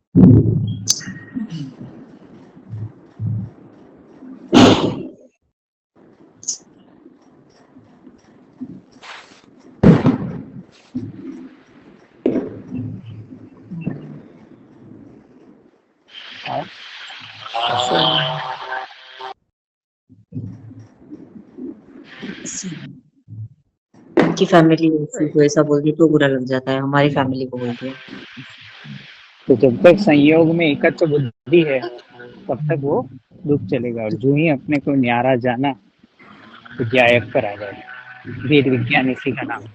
उनकी फैमिली ऐसी को ऐसा बोल दी तो बुरा लग जाता है, हमारी फैमिली को बोल दिया। तो जब तक संयोग में एकत्व बुद्धि है, तब तक वो दुख चलेगा, और जो ही अपने को न्यारा जाना तो ज्ञायक पर आ जाएगा। वेद विज्ञान इसी का नाम। कि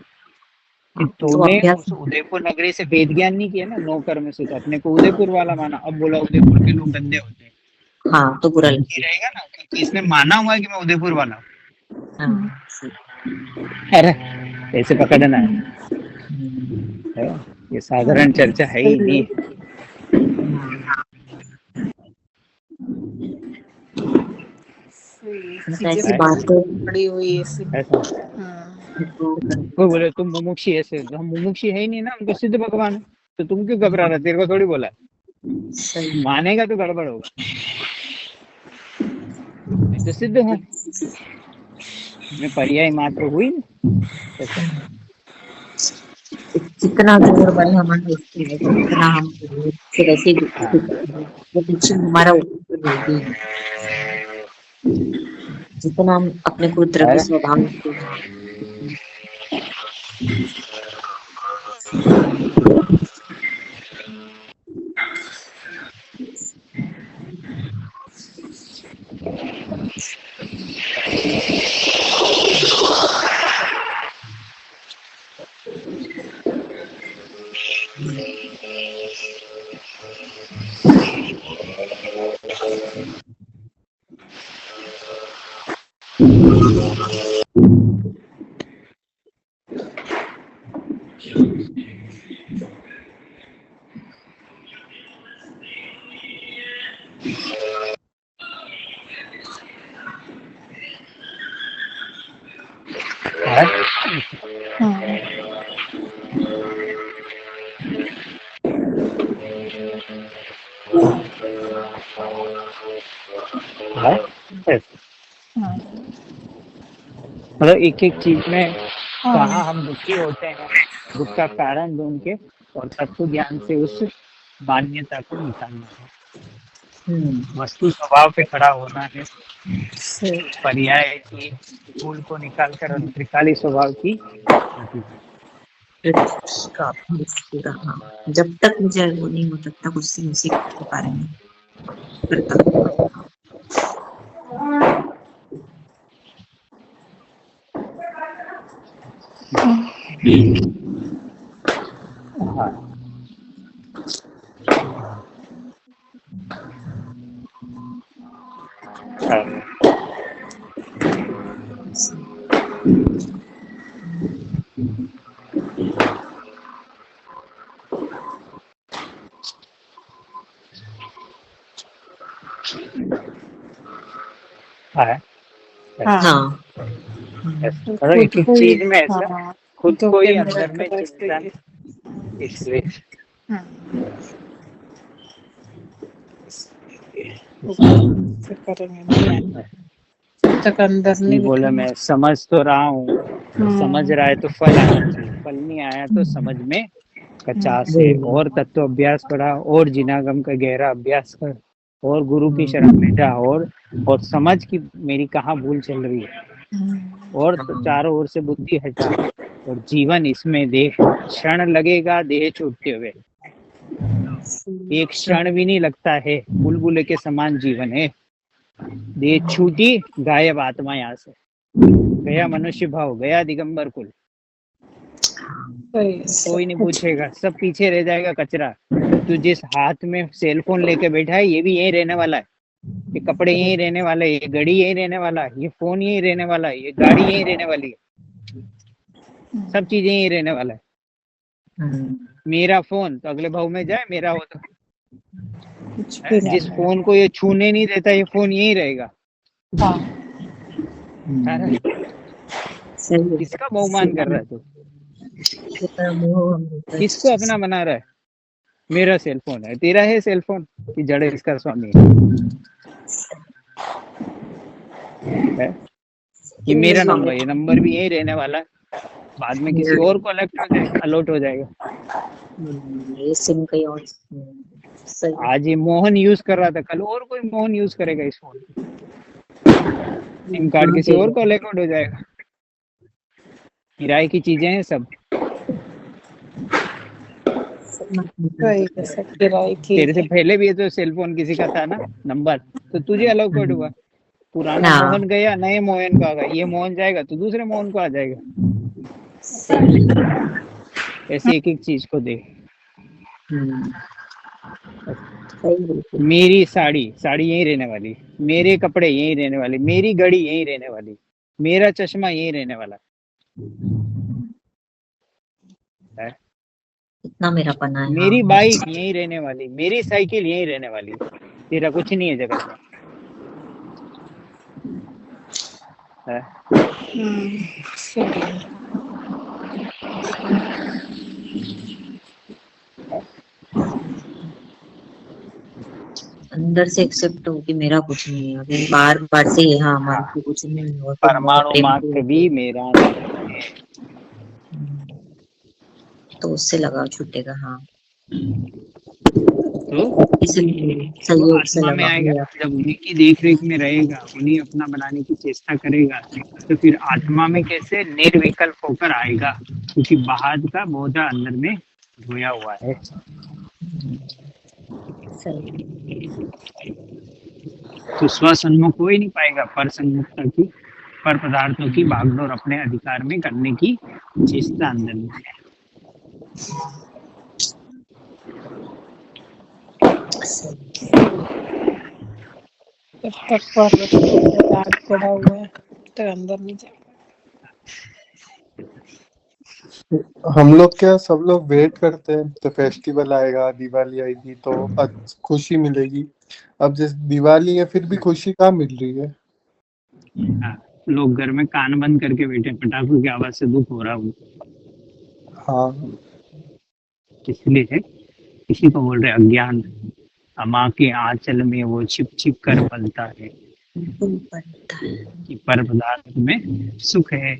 हाँ, तो तूने अभ्यास। उस उदयपुर नगरी से वेद ज्ञान नहीं किया ना, नौ कर्म से, तो अपने को उदयपुर वाला माना, अब बोला उदयपुर के लोग गंदे होते हैं, हाँ, तो बुरा दुखी लगता रहेगा ना, क्योंकि इसने माना हुआ है कि मैं उदयपुर वाला हूँ। है। हाँ, सही। अरे ऐसे पकड़ना है? ये साधारण चर्चा है ही सही है। नहीं। मतलब चीजें ऐसी बातें पड़ी हुई ऐसी। ऐसा हाँ। वो बोले तुम मुमुक्षी ऐसे, तो हम मुमुक्षी है ही नहीं ना, हम तो सिद्ध भगवान है, तो तुम क्यों घबरा रहे? तेरे को थोड़ी बोला है। सही। मानेगा तो गड़बड़ होगा। मैं तो सिद्ध हूँ, मैं पर्याय मात्र हुई ना। जितना जोर बढ़े हमारा उसकी वजह, जितना हम से वैसे प्रदक्षिण हमारा ऊपर होगी। जितना हम अपने को द्रव्य अरे स्वभाव से, हाँ, मतलब एक एक चीज में हाँ। कहाँ हम दुखी होते हैं, दुख का कारण ढूंढ के और तत्व ज्ञान से उस मान्यता को निकालना है। वस्तु स्वभाव पे खड़ा होना है, पर्याय की मूल को निकालकर और त्रिकाली स्वभाव की पूरा, हाँ। जब तक मुझे वो नहीं हो तब तक उसी के बारे में करता। हाँ, मतलब एक एक चीज में ऐसा खुद को ही अंदर में चिंतन, इसलिए तक अंदर नहीं बोला मैं समझ तो रहा हूँ, समझ रहा है तो फल आना चाहिए, फल नहीं आया तो समझ में कचास है। और तत्व अभ्यास करा, और जिनागम का गहरा अभ्यास कर, और गुरु की शरण में जा, और समझ की मेरी कहाँ भूल चल रही है, और तो चारों ओर से बुद्धि हटा, और जीवन इसमें देख, क्षण लगेगा देह छूटते हुए, एक क्षण भी नहीं लगता है, बुलबुले के समान जीवन है। देह छूटी, गायब आत्मा यहाँ से, गया मनुष्य भाव, गया दिगंबर कुल, कोई नहीं पूछेगा, सब पीछे रह जाएगा कचरा। तू जिस हाथ में सेलफोन लेके बैठा है, ये भी यही रहने वाला है, ये कपड़े यही रहने वाले, ये घड़ी यही रहने वाला है, ये फोन यही रहने वाला है, ये गाड़ी यही रहने वाली है, सब चीजें यही रहने वाला है। मेरा फोन तो अगले भाव में जाए, मेरा हो तो जिस फोन को ये छूने नहीं देता, ये फोन यही रहेगा। किसका बहुमान कर रहा है तू? किसको अपना बना रहा है? मेरा सेलफोन है, तेरा है सेलफोन कि जड़े इसका स्वामी है? ये मेरा नंबर, ये नंबर भी यही रहने वाला है, बाद में किसी और को अलॉट हो जाएगा। ये सिम कहीं और। आज ये मोहन यूज कर रहा था, कल और कोई मोहन यूज करेगा इस फोन, सिम कार्ड किसी और को अलॉट हो जाएगा। किराए की चीजें हैं सब, तेरे से पहले भी ये तो सेलफोन किसी का था ना नंबर, तो तुझे अलॉट हुआ। पुराना मोहन गया, नए मोहन को आ गया, ये मोहन जाएगा तो दूसरे मोहन को आ जाएगा। ऐसे एक एक चीज को देख। मेरी साड़ी यही रहने वाली, मेरे कपड़े यही रहने वाले, मेरी घड़ी यही रहने वाली, मेरा चश्मा यही रहने वाला है। इतना मेरा पना है। मेरी बाइक यही रहने वाली, मेरी साइकिल यही रहने वाली, तेरा कुछ नहीं है जगत में। अंदर से एक्सेप्ट हो कि मेरा कुछ नहीं है, अगर बार बार से हाँ मान के कुछ नहीं हो, परमाणु मात्र भी मेरा नहीं है, तो उससे लगाव छूटेगा। हाँ, तो सहयोग से आत्मा में आएगा, जब उन्हीं की देख रेख में रहेगा, उन्हीं अपना बनाने की चेष्टा करेगा, तो फिर आत्मा में कैसे निर्विकल्प होकर आएगा। क्योंकि बाहर का बोझा अंदर में धोया हुआ है। सही। तो स्वसन्मुख हो ही नहीं पाएगा, पर सन्मुखता की, पर पदार्थों की भागदौड़ अपने अधिकार में करने की चेष्टा अंदर में है। जब तक पर पड़ा हुआ है तो अंदर नहीं जाएगा। हम लोग क्या सब लोग वेट करते हैं तो फेस्टिवल आएगा, दिवाली आएगी तो खुशी मिलेगी। अब जैसे दिवाली है फिर भी खुशी कहाँ मिल रही है। हाँ, लोग घर में कान बंद करके बैठे, पटाखों की आवाज से दुख हो रहा उनको। हाँ, इसलिए है, इसी को बोल रहे अज्ञान। माँ के आंचल में वो छिप छिप कर पलता है कि पर पदार्थ में सुख है।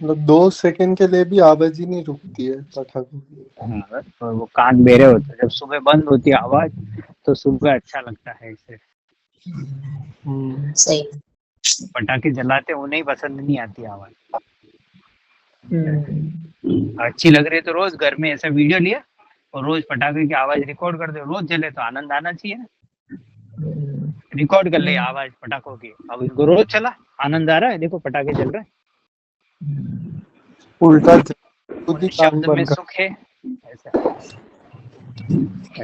मतलब 2 सेकंड के लिए भी आवाज ही नहीं रुकती है पटाखों की। हाँ, और वो कान बेरे होते हैं। जब सुबह बंद होती है आवाज तो सुबह अच्छा लगता है। इसे सही। पटाखे जलाते उन्हें पसंद नहीं आती आवाज। अच्छी लग रही है तो रोज घर में ऐसा वीडियो लिया और रोज पटाखे की आवाज रिकॉर्ड कर दे, रोज जले तो आनंद आना चाहिए ना। रिकॉर्ड कर ले आवाज पटाखों की, अब इनको रोज चला, आनंद आ रहा है, देखो पटाखे चल रहे हैं। उल्टा खुद ही कान शब्द में बंद कर। सुख है ऐसा।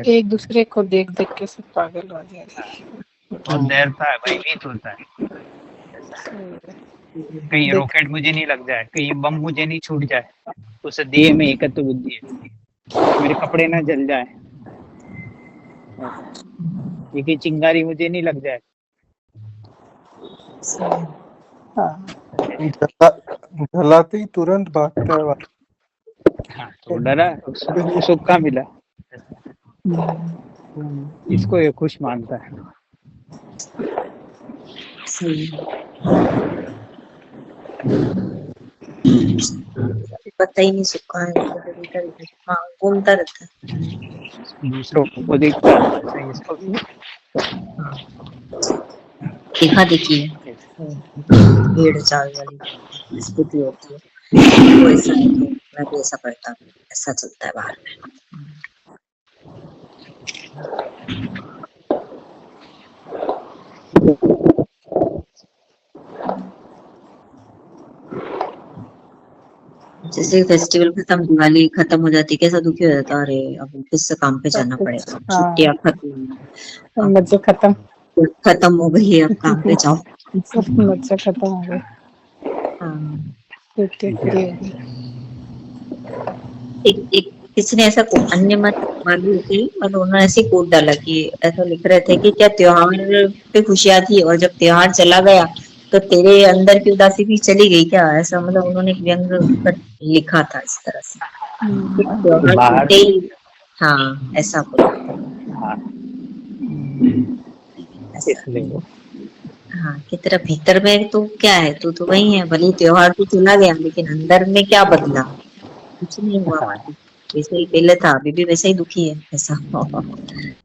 एक दूसरे को देख देख के सब पागल हो जाए। बहुत देर था, भयभीत होता है। कहीं रॉकेट मुझे नहीं लग जाए, कहीं बम मुझे नहीं छूट जाए, उस दिए में एकत्व बुद्धि है, मेरे कपड़े ना जल जाए, ये चिंगारी मुझे नहीं लग जाए। जलाते ही तुरंत भागता है। हाँ, तो डरा, सुख का मिला, इसको ये खुश मानता है। पता ही नहीं सुखा है, हाँ घूमता रहता है, दूसरों को देखता है, इसको भी देखा देखिए भेड़ चाल वाली स्थिति होती है। वो ऐसा है तो मैं भी ऐसा करता हूँ, ऐसा चलता है बाहर में। जैसे फेस्टिवल खत्म, दिवाली खत्म हो जाती, कैसा दुखी हो जाता, अरे अब ऑफिस से काम पे जाना पड़ेगा, छुट्टियां खत्म, मजे खत्म हो गई है, अब काम पे जाओ। मजे खत्म हो गए। एक किसी ने ऐसा अन्य मत मालूम थी, मतलब उन्होंने ऐसे कोट डाला कि ऐसा लिख रहे थे कि क्या त्योहार पे खुशियां थी और जब त्योहार चला गया तो तेरे अंदर की उदासी भी चली गई क्या, ऐसा मतलब उन्होंने एक व्यंग लिखा था इस तरह से। त्योहार हाँ ऐसा बोला। हाँ कि तेरा भीतर में तो क्या है, तू तो वही है, भले त्योहार तो चला गया लेकिन अंदर में क्या बदला, कुछ नहीं हुआ। वैसे ही पहले था, अभी भी वैसे ही दुखी है, ऐसा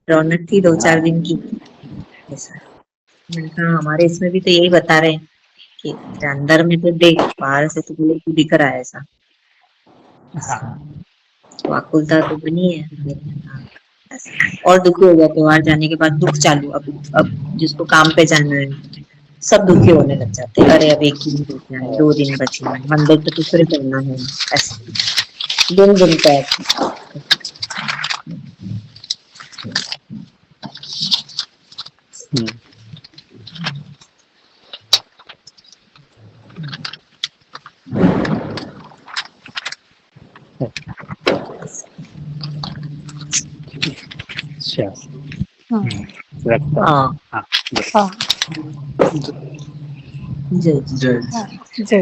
रौनक थी 2-4 दिन की, ऐसा। मैंने कहा हमारे इसमें भी तो यही बता रहे हैं कि अंदर में तो देख, बाहर से तो बोले तू दिख रहा है ऐसा। वाकुलता तो बनी है। और दुखी हो गया त्योहार जाने के बाद, दुख चालू, अब जिसको काम पे जाना है सब दुखी होने लग जाते हैं, अरे अब 1 दिन बचना है, 2 दिन बचना है, मंदिर तो दूसरे करना है, ऐसे दिन दिन का। जय जय।